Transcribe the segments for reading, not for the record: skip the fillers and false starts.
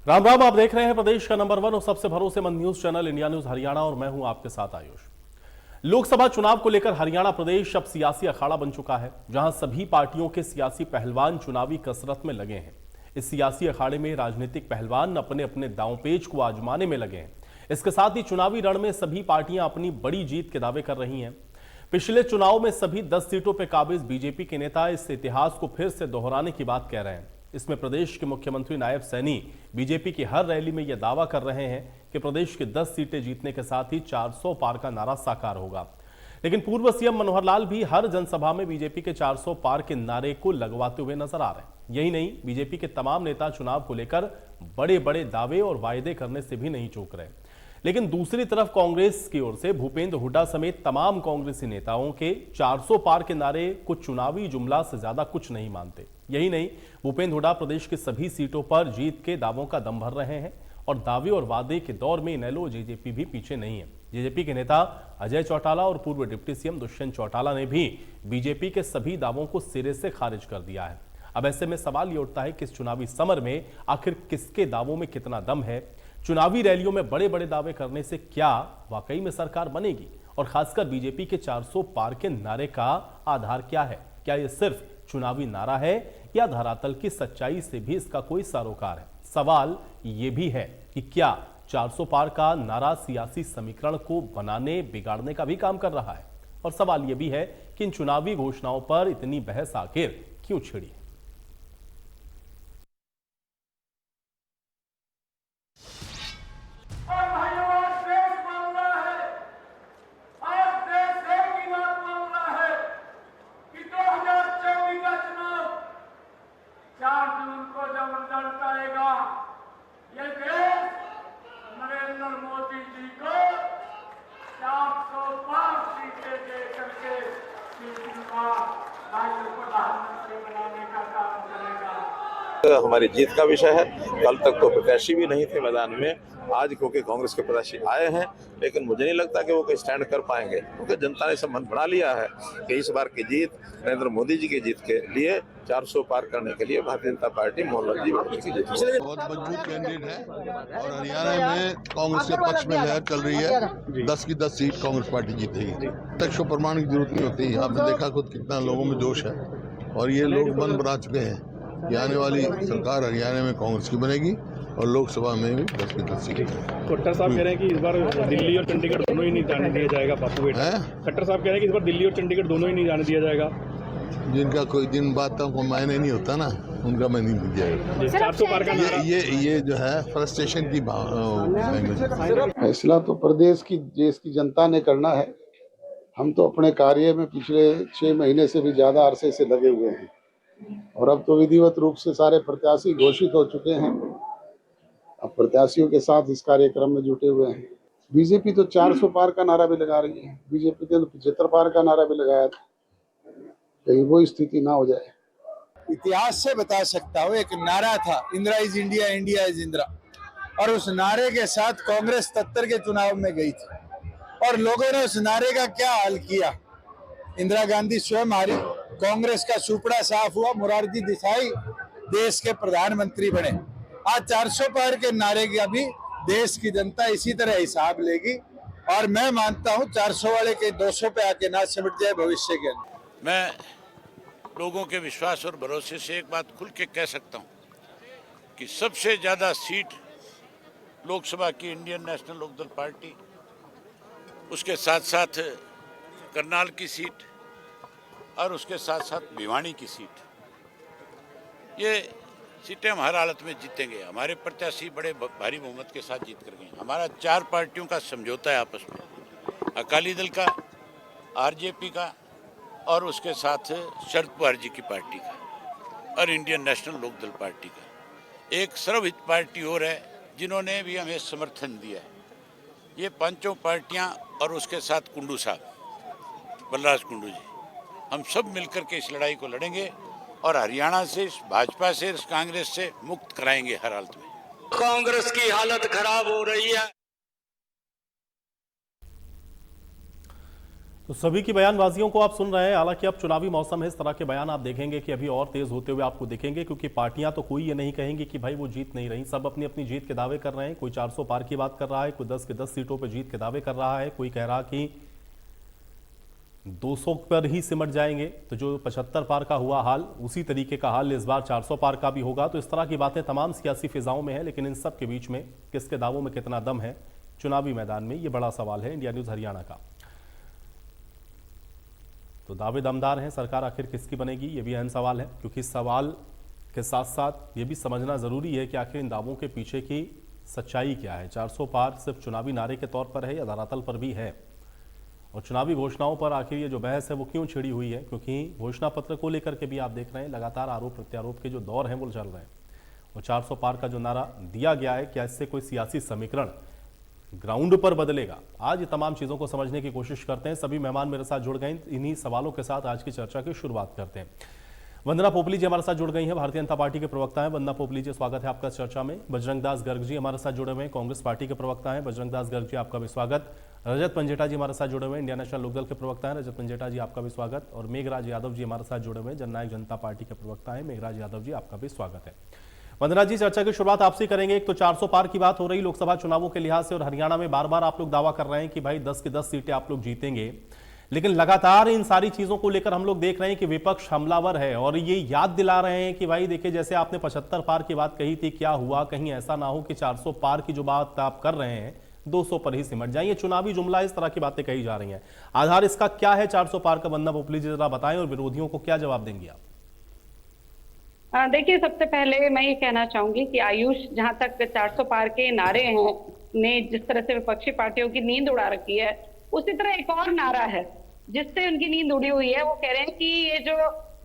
राम राम। आप देख रहे हैं प्रदेश का नंबर 1 और सबसे भरोसेमंद news channel India news Haryana और मैं हूं आपके साथ आयुष। लोकसभा चुनाव को लेकर हरियाणा प्रदेश अब सियासी अखाड़ा बन चुका है, जहां सभी पार्टियों के सियासी पहलवान चुनावी कसरत में लगे हैं। इस सियासी अखाड़े में राजनीतिक पहलवान अपने अपने दांवपेच को आजमाने में लगे हैं। इसके साथ ही चुनावी रण में सभी पार्टियां अपनी बड़ी जीत के दावे कर रही हैं। पिछले चुनाव में सभी 10 सीटों पर काबिज बीजेपी के नेता इस इतिहास को फिर से दोहराने की बात कह रहे हैं। इसमें प्रदेश के मुख्यमंत्री नायब सैनी बीजेपी की हर रैली में यह दावा कर रहे हैं कि प्रदेश की 10 सीटें जीतने के साथ ही 400 पार का नारा साकार होगा। लेकिन पूर्व सीएम मनोहर लाल भी हर जनसभा में बीजेपी के 400 पार के नारे को लगवाते हुए नजर आ रहे हैं। यही नहीं, बीजेपी के तमाम नेता चुनाव को लेकर बड़े बड़े दावे और वायदे करने से भी नहीं चूक रहे। लेकिन दूसरी तरफ कांग्रेस की ओर से भूपेंद्र हुड्डा समेत तमाम कांग्रेसी नेताओं के 400 पार के नारे कुछ चुनावी जुमला से ज्यादा कुछ नहीं मानते। यही नहीं, भूपेंद्र हुड्डा प्रदेश की सभी सीटों पर जीत के दावों का दम भर रहे हैं और दावे और वादे के दौर में इनेलो जेजेपी भी पीछे नहीं है। जेजेपी के नेता अजय चौटाला और पूर्व डिप्टी सीएम दुष्यंत चौटाला ने भी बीजेपी के सभी दावों को सिरे से खारिज कर दिया है। अब ऐसे में सवाल ये उठता है कि इस चुनावी समर में आखिर किसके दावों में कितना दम है। चुनावी रैलियों में बड़े बड़े दावे करने से क्या वाकई में सरकार बनेगी, और खासकर बीजेपी के 400 पार के नारे का आधार क्या है? क्या यह सिर्फ चुनावी नारा है या धरातल की सच्चाई से भी इसका कोई सरोकार है? सवाल यह भी है कि क्या 400 पार का नारा सियासी समीकरण को बनाने बिगाड़ने का भी काम कर रहा है? और सवाल यह भी है कि इन चुनावी घोषणाओं पर इतनी बहस आखिर क्यों छिड़ी? हमारी जीत का विषय है। कल तक तो प्रत्याशी भी नहीं थे मैदान में, आज क्योंकि कांग्रेस के प्रत्याशी आए हैं, लेकिन मुझे नहीं लगता कि वो कोई स्टैंड कर पाएंगे, क्योंकि जनता ने सब मन बना लिया है कि इस बार की जीत नरेंद्र मोदी जी की जीत के लिए 400 पार करने के लिए भारतीय जनता पार्टी मोहनलाल जी की जीत बहुत मजबूत कैंडिडेट है और हरियाणा में कांग्रेस के पक्ष में लहर चल रही है। 10 की 10 सीट कांग्रेस पार्टी जीतेगी। तक प्रमाण की जरूरत नहीं होती। आपने देखा खुद कितना लोगों में जोश है और ये लोग मन बना चुके हैं कि आने वाली सरकार हरियाणा में कांग्रेस की बनेगी और लोकसभा में भी 10 की 10 सीटें। खट्टर साहब कह रहे हैं कि इस बार दिल्ली और चंडीगढ़ दोनों ही नहीं जाने दिया जाएगा। पापू बेटा खट्टर साहब कह रहे हैं कि इस बार दिल्ली और चंडीगढ़ दोनों ही नहीं जाने दिया जाएगा। जिनका कोई दिन बातों को मायने नहीं होता ना, उनका मैं नहीं दिया जाएगा। 400 पार का ये जो है फ्रस्ट्रेशन की फैसला तो प्रदेश की देश की जनता ने करना है। हम तो अपने कार्य में पिछले 6 महीने से भी ज्यादा अरसे से लगे हुए हैं और अब तो विधिवत रूप से सारे प्रत्याशी घोषित हो चुके हैं। अब प्रत्याशियों के साथ इस कार्यक्रम में जुटे हुए हैं। बीजेपी तो 400 पार का नारा भी लगा रही है। बीजेपी ने 75 पार का नारा भी लगाया था। कहीं वो स्थिति ना हो जाए। इतिहास से बता सकता हूँ, एक नारा था, Indira is India, India is Indira, और उस नारे के साथ कांग्रेस 77 के चुनाव में गई थी और लोगों ने उस नारे का क्या हाल किया। इंदिरा गांधी स्वयं हारी, कांग्रेस का सुपड़ा साफ हुआ, मोरारजी देसाई देश के प्रधानमंत्री बने। आज 400 पार के नारे का भी देश की जनता इसी तरह हिसाब लेगी और मैं मानता हूं 400 वाले के 200 पे आके ना सिमट जाए भविष्य के अंदर। मैं लोगों के विश्वास और भरोसे से एक बात खुल के कह सकता हूं कि सबसे ज्यादा सीट लोकसभा की इंडियन नेशनल लोकदल पार्टी, उसके साथ साथ करनाल की सीट और उसके साथ साथ भिवानी की सीट, ये सीटें हम हर हालत में जीतेंगे। हमारे प्रत्याशी बड़े भारी बहुमत के साथ जीत कर गए। हमारा 4 पार्टियों का समझौता है आपस में, अकाली दल का, आरजेपी का और उसके साथ शरद पवार जी की पार्टी का और इंडियन नेशनल लोकदल पार्टी का। एक सर्वहित पार्टी और है जिन्होंने भी हमें समर्थन दिया है। ये पांचों पार्टियां और उसके साथ कुंडू साहब, बलराज कुंडू जी, हम सब मिलकर के इस लड़ाई को लड़ेंगे और हरियाणा से, इस भाजपा से, इस कांग्रेस से मुक्त कराएंगे हर हालत में। कांग्रेस की हालत खराब हो रही है। तो सभी की बयानबाजियों को आप सुन रहे हैं। हालांकि अब चुनावी मौसम है, इस तरह के बयान आप देखेंगे कि अभी और तेज होते हुए आपको दिखेंगे, क्योंकि पार्टियां तो कोई ये नहीं कहेंगी कि भाई वो जीत नहीं रही। सब अपनी अपनी जीत के दावे कर रहे हैं। कोई 400 पार की बात कर रहा है, कोई 10 के 10 सीटों पर जीत के दावे कर रहा है, कोई कह रहा कि 200 पर ही सिमट जाएंगे। तो जो 75 पार का हुआ हाल, उसी तरीके का हाल इस बार 400 पार का भी होगा। तो इस तरह की बातें तमाम सियासी फिजाओं में है, लेकिन इन सब के बीच में किसके दावों में कितना दम है चुनावी मैदान में, ये बड़ा सवाल है इंडिया न्यूज हरियाणा का। तो दावे दमदार हैं, सरकार आखिर किसकी बनेगी, ये भी अहम सवाल है, क्योंकि इस सवाल के साथ साथ ये भी समझना जरूरी है कि आखिर इन दावों के पीछे की सच्चाई क्या है। 400 पार सिर्फ चुनावी नारे के तौर पर है या धरातल पर भी है, और चुनावी घोषणाओं पर आखिर ये जो बहस है वो क्यों छिड़ी हुई है, क्योंकि घोषणा पत्र को लेकर के भी आप देख रहे हैं लगातार आरोप प्रत्यारोप के जो दौर हैं वो चल रहे हैं। और 400 पार का जो नारा दिया गया है, क्या इससे कोई सियासी समीकरण ग्राउंड पर बदलेगा? आज ये तमाम चीजों को समझने की कोशिश करते हैं। सभी मेहमान मेरे साथ जुड़ गए, इन्हीं सवालों के साथ आज की चर्चा की शुरुआत करते हैं। वंदना पोपली जी हमारे साथ जुड़ गई हैं, भारतीय जनता पार्टी के प्रवक्ता हैं। वंदना पोपली जी, स्वागत है आपका चर्चा में। बजरंग दास गर्ग जी हमारे साथ जुड़े हुए हैं, कांग्रेस पार्टी के प्रवक्ता हैं। बजरंग दास गर्ग जी, आपका भी स्वागत। रजत पंजेटा जी हमारे साथ जुड़े हुए हैं, इंडिया नेशनल लोकदल के प्रवक्ता हैं। रजत पंजेटा जी, आपका भी स्वागत। और मेघराज यादव जी हमारे साथ जुड़े हुए हैं, जननायक जनता पार्टी के प्रवक्ता हैं। मेघराज यादव जी, आपका भी स्वागत है। वंदना जी, चर्चा की शुरुआत आपसे करेंगे। एक तो 400 पार की बात हो रही लोकसभा चुनावों के लिहाज से, और हरियाणा में बार बार आप लोग दावा कर रहे हैं कि भाई 10 की 10 सीटें आप लोग जीतेंगे, लेकिन लगातार इन सारी चीजों को लेकर हम लोग देख रहे हैं कि विपक्ष हमलावर है, और ये याद दिला रहे हैं कि भाई देखिए, जैसे आपने 75 पार की बात कही थी, क्या हुआ, कहीं ऐसा ना हो कि 400 पार की जो बात आप कर रहे हैं 200 पर ही सिमट जाए। ये चुनावी जुमला, इस तरह की बातें कही जा रही हैं। आधार इसका क्या है 400 पार का? वंदना पोपली जी जरा बताएं, और विरोधियों को क्या जवाब देंगे आप? देखिए, सबसे पहले मैं ये कहना चाहूंगी कि आयुष, जहां तक 400 पार के नारे हैं ने जिस तरह से विपक्षी पार्टियों की नींद उड़ा रखी है, उसी तरह एक और नारा है जिससे उनकी नींद उड़ी हुई है। वो कह रहे हैं कि ये जो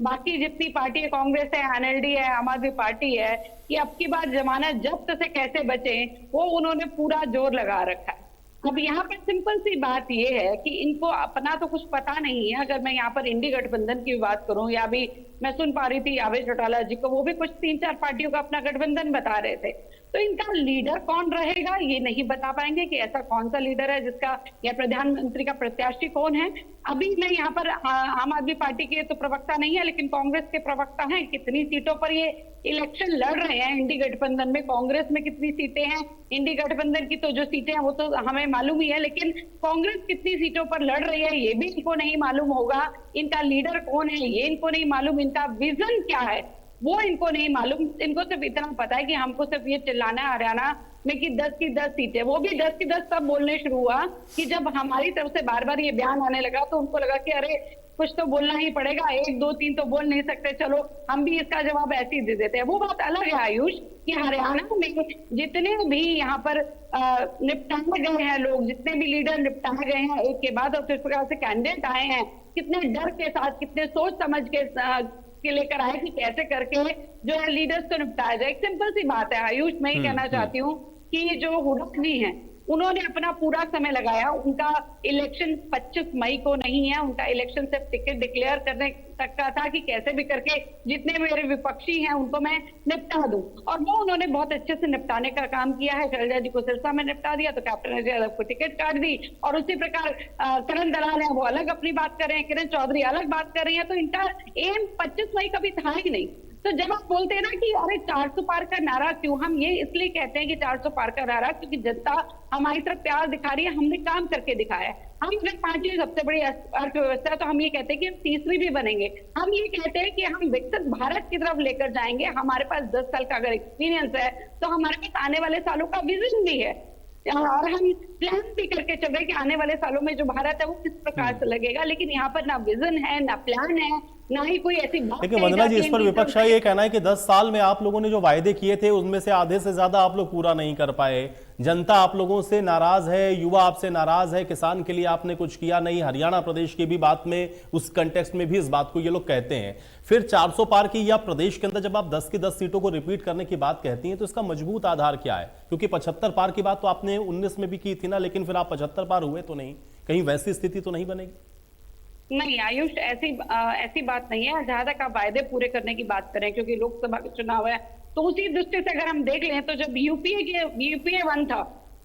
बाकी जितनी पार्टी है, कांग्रेस है, एनएलडी है, आम आदमी पार्टी है, कि अब की बार जमानत जब्त से कैसे बचे, वो उन्होंने पूरा जोर लगा रखा है। अब यहाँ पर सिंपल सी बात ये है कि इनको अपना तो कुछ पता नहीं है। अगर मैं यहाँ पर इंडी गठबंधन की बात करूं, या भी मैं सुन पा रही थी आवेश चौटाला जी को, वो भी कुछ 3-4 पार्टियों का अपना गठबंधन बता रहे थे। तो इनका लीडर कौन रहेगा ये नहीं बता पाएंगे कि ऐसा कौन सा लीडर है जिसका, या प्रधानमंत्री का प्रत्याशी कौन है। अभी मैं यहाँ पर आम आदमी पार्टी के तो प्रवक्ता नहीं है, लेकिन कांग्रेस के प्रवक्ता हैं। कितनी सीटों पर ये इलेक्शन लड़ रहे हैं इंडी गठबंधन में, कांग्रेस में कितनी सीटें हैं, इंडी गठबंधन की तो जो सीटें हैं वो तो हमें मालूम ही है, लेकिन कांग्रेस कितनी सीटों पर लड़ रही है ये भी इनको नहीं मालूम होगा। इनका लीडर कौन है ये इनको नहीं मालूम, इनका विजन क्या है वो इनको नहीं मालूम। इनको सिर्फ इतना पता है कि हमको सिर्फ ये चिल्लाना है हरियाणा में कि 10 की 10 सीटें, वो भी 10 की 10 तब बोलने शुरू हुआ कि जब हमारी तरफ से बार बार ये बयान आने लगा, तो उनको लगा कि अरे कुछ तो बोलना ही पड़ेगा, 1, 2, 3 तो बोल नहीं सकते, चलो हम भी इसका जवाब ऐसे ही दे देते हैं। वो बात अलग है आयुष कि हरियाणा में जितने भी यहाँ पर निपटाए गए हैं लोग, जितने भी लीडर निपटाए गए हैं एक के बाद, और किस प्रकार से कैंडिडेट आए हैं, कितने डर के साथ, कितने सोच समझ के लेकर आए कि कैसे करके जो है लीडर्स को निपटाया जाए। एक सिंपल सी बात है आयुष, मैं ये कहना चाहती हूँ कि जो हुड्डा जी हैं उन्होंने अपना पूरा समय लगाया। उनका इलेक्शन 25 मई को नहीं है, उनका इलेक्शन सिर्फ टिकट डिक्लेयर करने तक का था कि कैसे भी करके जितने मेरे विपक्षी हैं उनको मैं निपटा दूं, और वो उन्होंने बहुत अच्छे से निपटाने का काम किया है। शैलजा जी को सिरसा में निपटा दिया तो कैप्टन अजय यादव को टिकट काट दी, और उसी प्रकार करण दलाल है वो अलग अपनी बात कर रहे हैं, किरण चौधरी अलग बात कर रही है। तो इनका एम 25 मई कभी था ही नहीं। तो जब आप बोलते हैं ना कि अरे 400 पार का नारा क्यों, हम ये इसलिए कहते हैं कि 400 पार का नारा क्योंकि जनता हमारी तरफ प्यार दिखा रही है, हमने काम करके दिखाया है। हम अगर 5वीं सबसे बड़ी अर्थव्यवस्था है तो हम ये कहते हैं कि हम 3वीं भी बनेंगे। हम ये कहते हैं कि हम विकसित भारत की तरफ लेकर जाएंगे। हमारे पास 10 साल का अगर एक्सपीरियंस है तो हमारे पास आने वाले सालों का विजन भी है, और हम प्लान भी करके चल रहे कि आने वाले सालों में जो भारत है वो किस प्रकार से लगेगा। लेकिन यहाँ पर ना विजन है, ना प्लान है, ना ही कोई ऐसी बात। लेकिन वंदना जी, इस पर विपक्ष का ये कहना है कि 10 साल में आप लोगों ने जो वायदे किए थे उनमें से आधे से ज्यादा आप लोग पूरा नहीं कर पाए। जनता आप लोगों से नाराज है, युवा आपसे नाराज है, किसान के लिए आपने कुछ किया नहीं। हरियाणा प्रदेश की भी बात में, उस कंटेक्स्ट में भी इस बात को ये लोग कहते हैं। फिर 400 पार की या प्रदेश के अंदर जब आप 10 की 10 सीटों को रिपीट करने की बात कहती हैं तो इसका मजबूत आधार क्या है? क्योंकि 75 पार की बात तो आपने 19 में भी की थी ना, लेकिन फिर आप 75 पार हुए तो नहीं, कहीं वैसी स्थिति तो नहीं बनेगी? नहीं आयुष, ऐसी बात नहीं है। जहां तक आप वायदे पूरे करने की बात करें, क्योंकि लोकसभा का चुनाव है, तो उसी दृष्टि से अगर हम देख लें तो जब यूपीए 1 था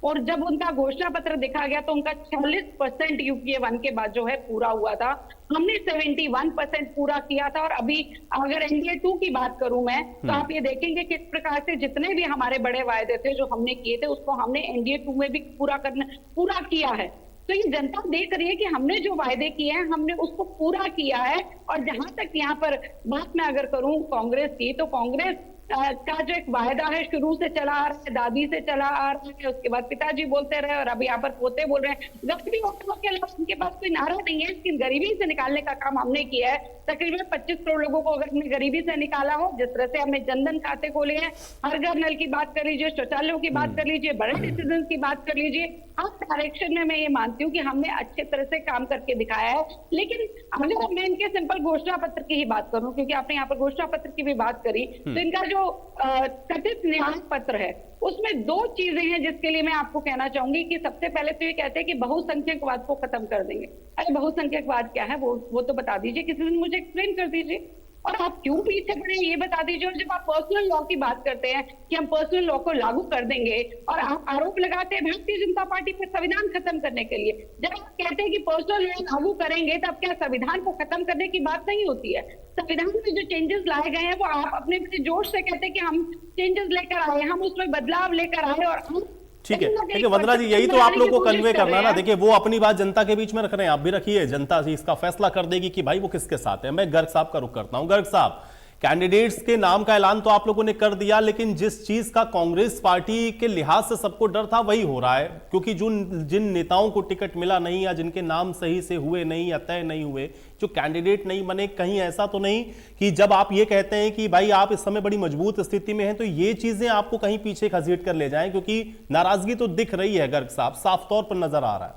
और जब उनका घोषणा पत्र देखा गया तो उनका 40% यूपीए 1 के बाद जो है पूरा हुआ था। हमने 71% पूरा किया था। और अभी अगर एनडीए 2 की बात करूं मैं, तो आप ये देखेंगे किस प्रकार से जितने भी हमारे बड़े वायदे थे जो हमने किए थे, उसको हमने एनडीए 2 में भी पूरा किया है। तो ये जनता देख रही है कि हमने जो वायदे किए हैं हमने उसको पूरा किया है। और जहां तक यहाँ पर बात मैं अगर करूं कांग्रेस की, तो कांग्रेस का जो एक वायदा है शुरू से चला आ रहा है, दादी से चला आ रहा है, उसके बाद पिताजी बोलते रहे और अभी यहाँ पर पोते बोल रहे हैं। गरीबी के अलावा उनके पास कोई नारा नहीं है, लेकिन गरीबी से निकालने का काम हमने किया है। तकरीबन 25 करोड़ लोगों को अगर हमने गरीबी से निकाला हो, जिस तरह से हमने जनधन खाते खोले हैं, हर घर नल की बात कर लीजिए, शौचालयों की बात कर लीजिए, बड़े डिसीजन की बात कर लीजिए, हर डायरेक्शन में मैं ये मानती हूँ कि हमने अच्छे तरह से काम करके दिखाया है। लेकिन अगर मैं इनके सिंपल घोषणा पत्र की ही बात करूं, क्योंकि आपने यहाँ पर घोषणा पत्र की भी बात करी, तो इनका जो कथित न्याय पत्र है उसमें 2 चीजें हैं जिसके लिए मैं आपको कहना चाहूंगी कि सबसे पहले तो ये कहते हैं कि बहुसंख्यकवाद को खत्म कर देंगे। अरे बहुसंख्यकवाद क्या है वो तो बता दीजिए, किसी दिन मुझे एक्सप्लेन कर दीजिए। और आप क्यों पीछे पड़े ये बता दीजिए। और जब आप पर्सनल लॉ की बात करते हैं कि हम पर्सनल लॉ को लागू कर देंगे, और आप आरोप लगाते हैं भारतीय जनता पार्टी पर संविधान खत्म करने के लिए, जब आप कहते हैं कि पर्सनल लॉ लागू करेंगे तब क्या संविधान को खत्म करने की बात नहीं होती है। संविधान में जो चेंजेस लाए गए हैं वो आप अपने जोश से कहते हैं कि हम चेंजेस लेकर आए, हम उसमें बदलाव लेकर आए। और ठीक है, देखिए वंदना जी, यही तो आप लोग को कन्वे करना है ना। देखिए वो अपनी बात जनता के बीच में रख रहे हैं, आप भी रखिए, जनता से इसका फैसला कर देगी कि भाई वो किसके साथ है। मैं गर्ग साहब का रुख करता हूं। गर्ग साहब, कैंडिडेट्स के नाम का ऐलान तो आप लोगों ने कर दिया, लेकिन जिस चीज का कांग्रेस पार्टी के लिहाज से सबको डर था वही हो रहा है, क्योंकि जिन नेताओं को टिकट मिला नहीं या जिनके नाम सही से हुए नहीं या तय नहीं हुए, जो कैंडिडेट नहीं बने, कहीं ऐसा तो नहीं कि जब आप ये कहते हैं कि भाई आप इस समय बड़ी मजबूत स्थिति में हैं, तो ये चीजें आपको कहीं पीछे घसीट कर ले जाएं? क्योंकि नाराजगी तो दिख रही है गर्ग साहब, साफ तौर पर नजर आ रहा है।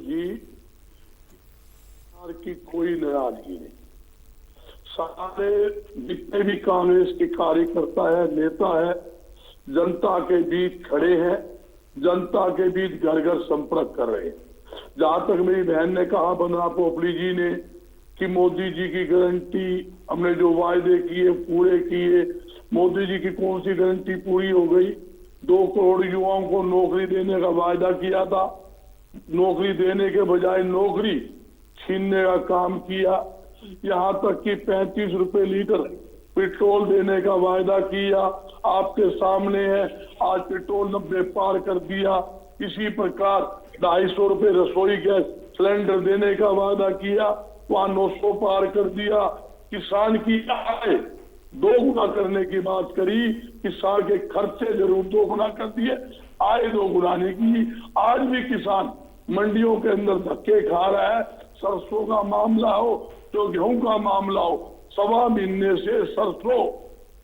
जी की कोई नाराजगी नहीं, सारे जितने भी कांग्रेस के कार्यकर्ता है, नेता है, जनता के बीच खड़े हैं, जनता के बीच घर घर संपर्क कर रहे हैं। जहां तक मेरी बहन ने कहा, वंदना पोपली जी ने, कि मोदी जी की गारंटी, हमने जो वायदे किए पूरे किए। मोदी जी की कौन सी गारंटी पूरी हो गई? 2 करोड़ युवाओं को नौकरी देने का वायदा किया था, नौकरी देने के बजाय नौकरी छीनने का काम किया। यहाँ तक कि 35 रुपए लीटर पेट्रोल देने का वायदा किया, आपके सामने है। आज पेट्रोल 90 पार कर दिया। इसी प्रकार 250 रुपए रसोई गैस सिलेंडर देने का वादा किया, वहां 900 पार कर दिया। किसान की आय 2 गुना करने की बात करी, किसान के खर्चे जरूर 2 गुना कर दिए, आय 2 गुना नहीं की। आज भी किसान मंडियों के अंदर धक्के खा रहा है। सरसों का मामला हो, तो गेहूं का मामला हो, 1.25 महीने से सरसों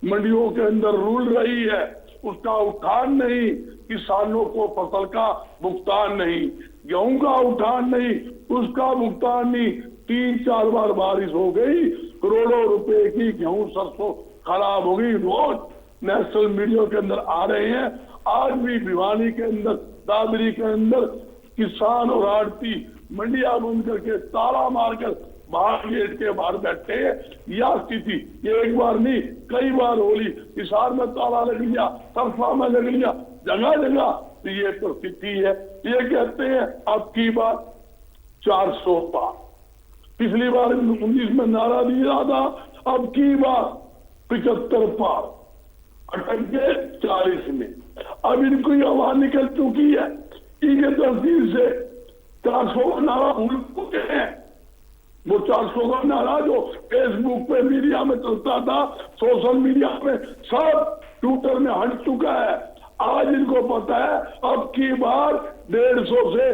मंडियों के अंदर रूल रही है, उसका उठान नहीं, किसानों को फसल का भुगतान नहीं, गेहूं का उठान नहीं, उसका भुगतान नहीं। 3-4 बार बारिश हो गई, करोड़ों रुपए की गेहूं सरसों खराब हो गई। रोज नेशनल मीडिया के अंदर आ रहे हैं। आज भी भिवानी के अंदर, दादरी के अंदर किसान और आड़ती मंडियां बंद करके ताला मारकर बाहर गेट के बाहर बैठे हैं। यह स्थिति ये एक बार नहीं, कई बार होली, हिसार में ताला लग लिया, तरफा में लग लिया, जगह जगह तो ये परिस्थिति है। ये कहते हैं अब की बार 400 पार, पिछली बार 19 में नारा दिया था, अब की बार 75 पार, अटक के 40 में। अब इनको ये आवाज निकल चुकी है, इनके तहसील से 400 का नारा भूल चुके हैं। वो 400 का नारा जो फेसबुक पे मीडिया में चलता था, सोशल मीडिया में, सब ट्विटर में हट चुका है। आज इनको पता है अब की बार 150 से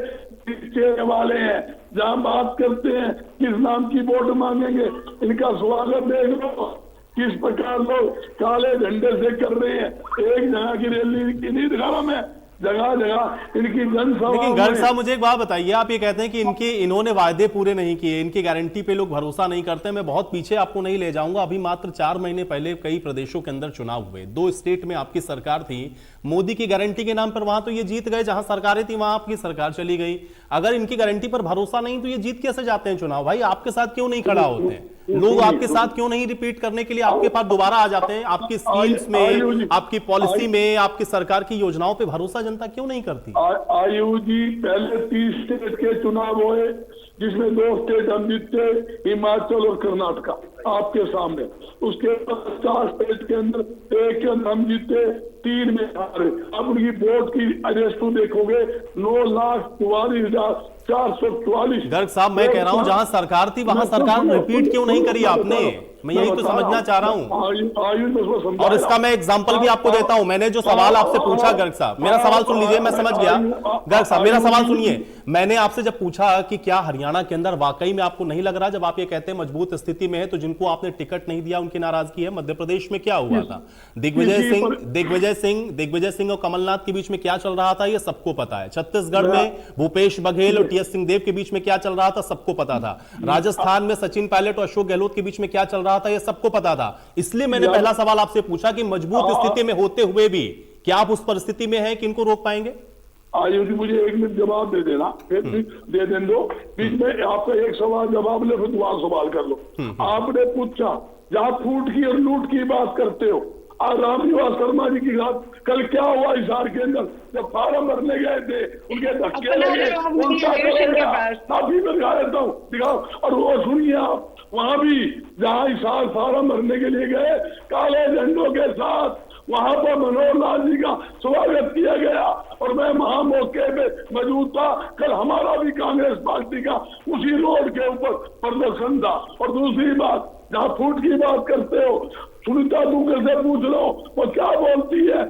नीचे वाले हैं। जहां बात करते हैं किस नाम की वोट मांगेंगे, इनका स्वागत देख लो किस प्रकार लोग काले झंडे से कर रहे हैं। एक जगह की रैली की नहीं दिखा रहा मैं, जगह जगह इनकी जनसभा। लेकिन गर्ग साहब मुझे एक बात बताइए, आप ये कहते हैं कि इन्होंने वायदे पूरे नहीं किए, इनकी गारंटी पे लोग भरोसा नहीं करते। मैं बहुत पीछे आपको नहीं ले जाऊंगा। अभी मात्र 4 महीने पहले कई प्रदेशों के अंदर चुनाव हुए, 2 स्टेट में आपकी सरकार थी। मोदी की गारंटी के नाम पर वहां तो ये जीत गए, जहां सरकारें थी वहां आपकी सरकार चली गई। अगर इनकी गारंटी पर भरोसा नहीं तो ये जीत कैसे जाते हैं चुनाव? भाई आपके साथ क्यों नहीं खड़ा होते हैं? लोग आपके साथ क्यों नहीं रिपीट करने के लिए आपके पास दोबारा आ जाते हैं? आपकी स्कीम्स में, आपकी पॉलिसी में, आपकी सरकार की योजनाओं पे भरोसा जनता क्यों नहीं करती? आयु जी, पहले 30 स्टेट के चुनाव हुए जिसमें 2 स्टेट हम जीते, हिमाचल और कर्नाटका आपके सामने। उसके बाद 4 स्टेट के अंदर 1 के अंदर हम जीते, 3 में हारे। अब उनकी वोट की अरेस्टू देखोगे 9,44,444। गर्ग साहब, मैं कह रहा हूं जहां सरकार थी वहां सरकार रिपीट क्यों नहीं करी आपने? मैं यही तो समझना चाह रहा हूं। और इसका मैं एग्जांपल भी आपको देता हूं। मैंने जो सवाल आपसे पूछा गर्ग साहब, मेरा सवाल सुन लीजिए, मैं समझ गया। गर्ग साहब मेरा सवाल सुनिए। मैंने आपसे जब पूछा कि क्या हरियाणा के अंदर वाकई में आपको नहीं लग रहा, जब आप ये कहते हैं मजबूत स्थिति में है, तो जिनको आपने टिकट नहीं दिया उनकी नाराजगी है। मध्य प्रदेश में क्या हुआ था? दिग्विजय सिंह और कमलनाथ के बीच में क्या चल रहा था ये सबको पता है। छत्तीसगढ़ में भूपेश बघेल और टीएस सिंहदेव के बीच में क्या चल रहा था सबको पता था। राजस्थान में सचिन पायलट और अशोक गहलोत के बीच में क्या चल रहा था ये सबको पता था। इसलिए मैंने पहला सवाल आपसे पूछा कि मजबूत स्थिति में होते हुए भी क्या आप उस परिस्थिति में हैं कि इनको रोक पाएंगे? आयुष जी, मुझे 1 मिनट जवाब दे देना, फिर दे दें दो। बीच में आपका एक सवाल जवाब ले, फिर दोबारा सवाल कर लो। आपने पूछा जहां फूट की और लूट की बात करते हो, रामनिवास शर्मा जी की बात, कल क्या हुआ हिसार के अंदर जब फार्म भरने गए थे, उनके धक्के लगे, काफी मैं दिखा देता हूँ, दिखाओ। और वो सुनिए आप, वहां भी जहां हिसार फार्म भरने के लिए गए, काले झंडों के साथ वहां पर मनोहर लाल जी का स्वागत किया गया और मैं वहां मौके पे मौजूद था। कल हमारा भी कांग्रेस पार्टी का उसी रोड के ऊपर प्रदर्शन था। और दूसरी बात, जहां फूट की बात करते हो, सुनीता दुग्गल से पूछ लो वो क्या बोलती है,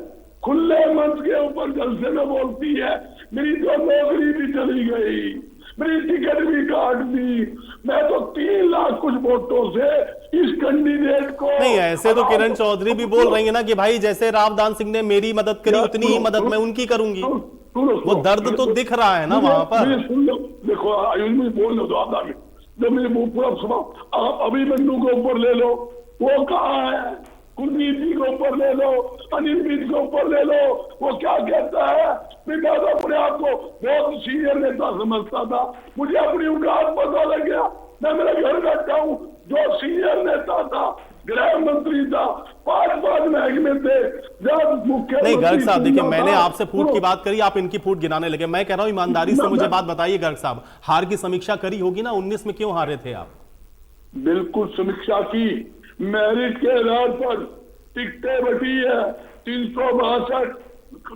खुले मंच के ऊपर जलसे में बोलती है मेरी तो नौकरी भी चली गई, मेरी टिकट भी काट दी, मैं तो 3 लाख कुछ वोटों से इस कैंडिडेट को। नहीं, ऐसे तो किरण चौधरी भी बोल रही है ना कि भाई जैसे रावदान सिंह ने मेरी मदद करी उतनी ही मदद मैं उनकी करूंगी। वो दर्द तो दिख रहा है ना वहां पर। देखो आयुष में बोल लो, आप आगे जब मेरे पूरा सुना, आप अभी बंधु को ऊपर ले लो, वो कहाँ है? कुलदीप जी को ऊपर ले लो, अनिल विज को ऊपर ले लो, वो क्या कहता है? मैं अपने आप को बहुत सीनियर नेता समझता था, मुझे अपनी औकात पता लग गया। मैं मेरे घर बैठा हूँ, जो सीनियर नेता था, गृह मंत्री था, 5 महकमे थे, जब मुख्य। नहीं गर्ग साहब, देखिए मैंने आपसे फूट की बात करी, आप इनकी फूट गिनाने लगे। मैं कह रहा हूं ईमानदारी से मुझे बात बताइए गर्ग साहब, हार की समीक्षा करी होगी ना, 19 में क्यों हारे थे आप? बिल्कुल समीक्षा की, मेरिट के आधार पर टिकटें बटी है। 362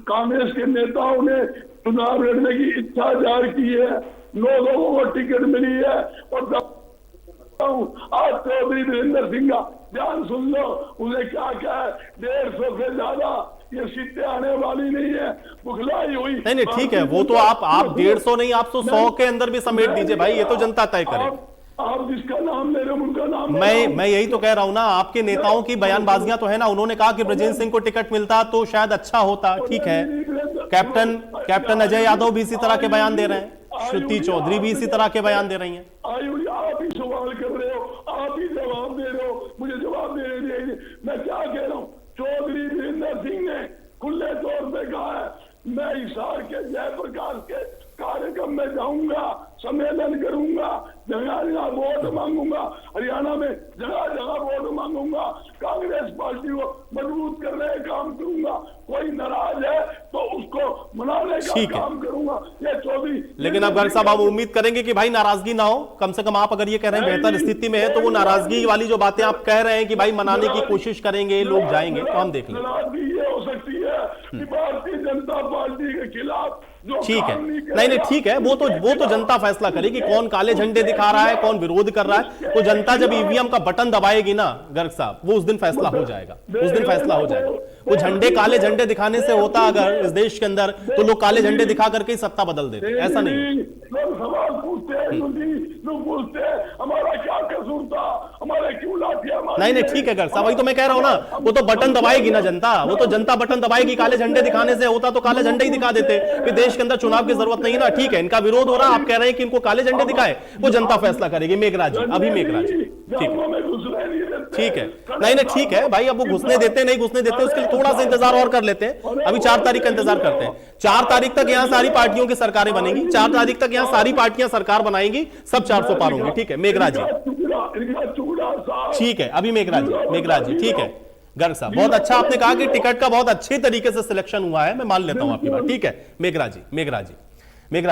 कांग्रेस के नेताओं ने चुनाव लड़ने की इच्छा जाहिर की है, 9 लोगों को टिकट मिली है। और आज चौधरी वीरेंद्र सिंह का ध्यान सुन लो, उन्हें क्या क्या है, 150 से ज्यादा ये सीटें आने वाली नहीं है, बुखलाई हुई। नहीं ठीक है, वो तो आप 150 नहीं, आप तो 100 के अंदर भी समेट दीजिए भाई, ये तो जनता तय करे। आप जिसका नाम ले रहे हो उनका नाम मैं यही तो कह रहा हूं ना, आपके नेताओं की बयानबाजियां तो है ना। उन्होंने कहा कि ब्रजेंद्र सिंह को टिकट मिलता तो शायद अच्छा होता, ठीक है। कैप्टन अजय यादव भी इसी तरह के बयान दे रहे हैं, श्रुति चौधरी भी इसी तरह के बयान दे रही हैं। आयुष, आप ही सवाल कर रहे हो, आप ही जवाब दे रहे हो, मुझे जवाब दे रहे हैं। मैं क्या कह रहा हूँ, चौधरी वीरेंद्र सिंह ने खुले तौर पे कहा है मैं हिसार के जयप्रकाश के कार्यक्रम में जाऊंगा, सम्मेलन करूंगा, जगह जगह वोट मांगूंगा, हरियाणा में जगह जगह वोट मांगूंगा, कांग्रेस पार्टी को मजबूत करने का काम करूंगा। कोई नाराज है तो उसको मनाने का काम करूंगा। ये चौधरी, लेकिन अब गर्ग साहब, आप उम्मीद करेंगे कि भाई नाराजगी ना हो? कम से कम आप अगर ये कह रहे हैं बेहतर स्थिति में है, तो वो नाराजगी वाली जो बातें आप कह रहे हैं कि भाई मनाने की कोशिश करेंगे, लोग जाएंगे, तो हम देख लेंगे। नाराजगी ये हो सकती है कि भारतीय जनता पार्टी के खिलाफ ठीक है, नहीं ठीक है, वो तो जनता फैसला करेगी कौन काले झंडे दिखा रहा है, कौन विरोध कर रहा है। तो जनता जब ईवीएम का बटन दबाएगी ना गर्ग साहब, वो उस दिन फैसला हो जाएगा, उस दिन फैसला हो जाएगा। वो झंडे काले झंडे दिखाने से होता अगर इस देश के अंदर, तो लोग काले झंडे दिखा करके ही सत्ता बदल देते, ऐसा नहीं। सवाल पूछते हैं, लोग बोलते हैं हमारा क्या कसूर था, हमारे क्यों लाठियां मारी? नहीं ठीक है गर्ग साहब, वही तो मैं कह रहा हूं ना, वो तो बटन दबाएगी ना जनता, वो तो जनता बटन दबाएगी। काले झंडे दिखाने से होता तो काले झंडे ही दिखा देते कि देश के अंदर चुनाव की जरूरत नहीं ना। ठीक है, इनका विरोध हो रहा, आप कह रहे हैं कि इनको काले झंडे दिखाए, वो जनता फैसला करेगी। मेघराज जी, अभी मेघराज गाँवों में घुसने नहीं देते। ठीक है, नहीं ठीक है भाई, अब वो घुसने देते नहीं घुसने देते उसके लिए थोड़ा सा इंतजार और कर लेते हैं। अभी 4 तारीख का इंतजार करते हैं। 4 तारीख तक यहाँ सारी पार्टियों की सरकारें बनेंगी, 4 तारीख तक यहाँ सारी पार्टियां सरकार बनाएंगी, सब 400 पार होंगे। ठीक है मेघराज जी, ठीक है अभी मेघराज जी ठीक है। गर्ग साहब बहुत अच्छा आपने कहा कि टिकट का बहुत अच्छे तरीके से सिलेक्शन हुआ है, मैं मान लेता हूं आपकी बात। ठीक है मेघराज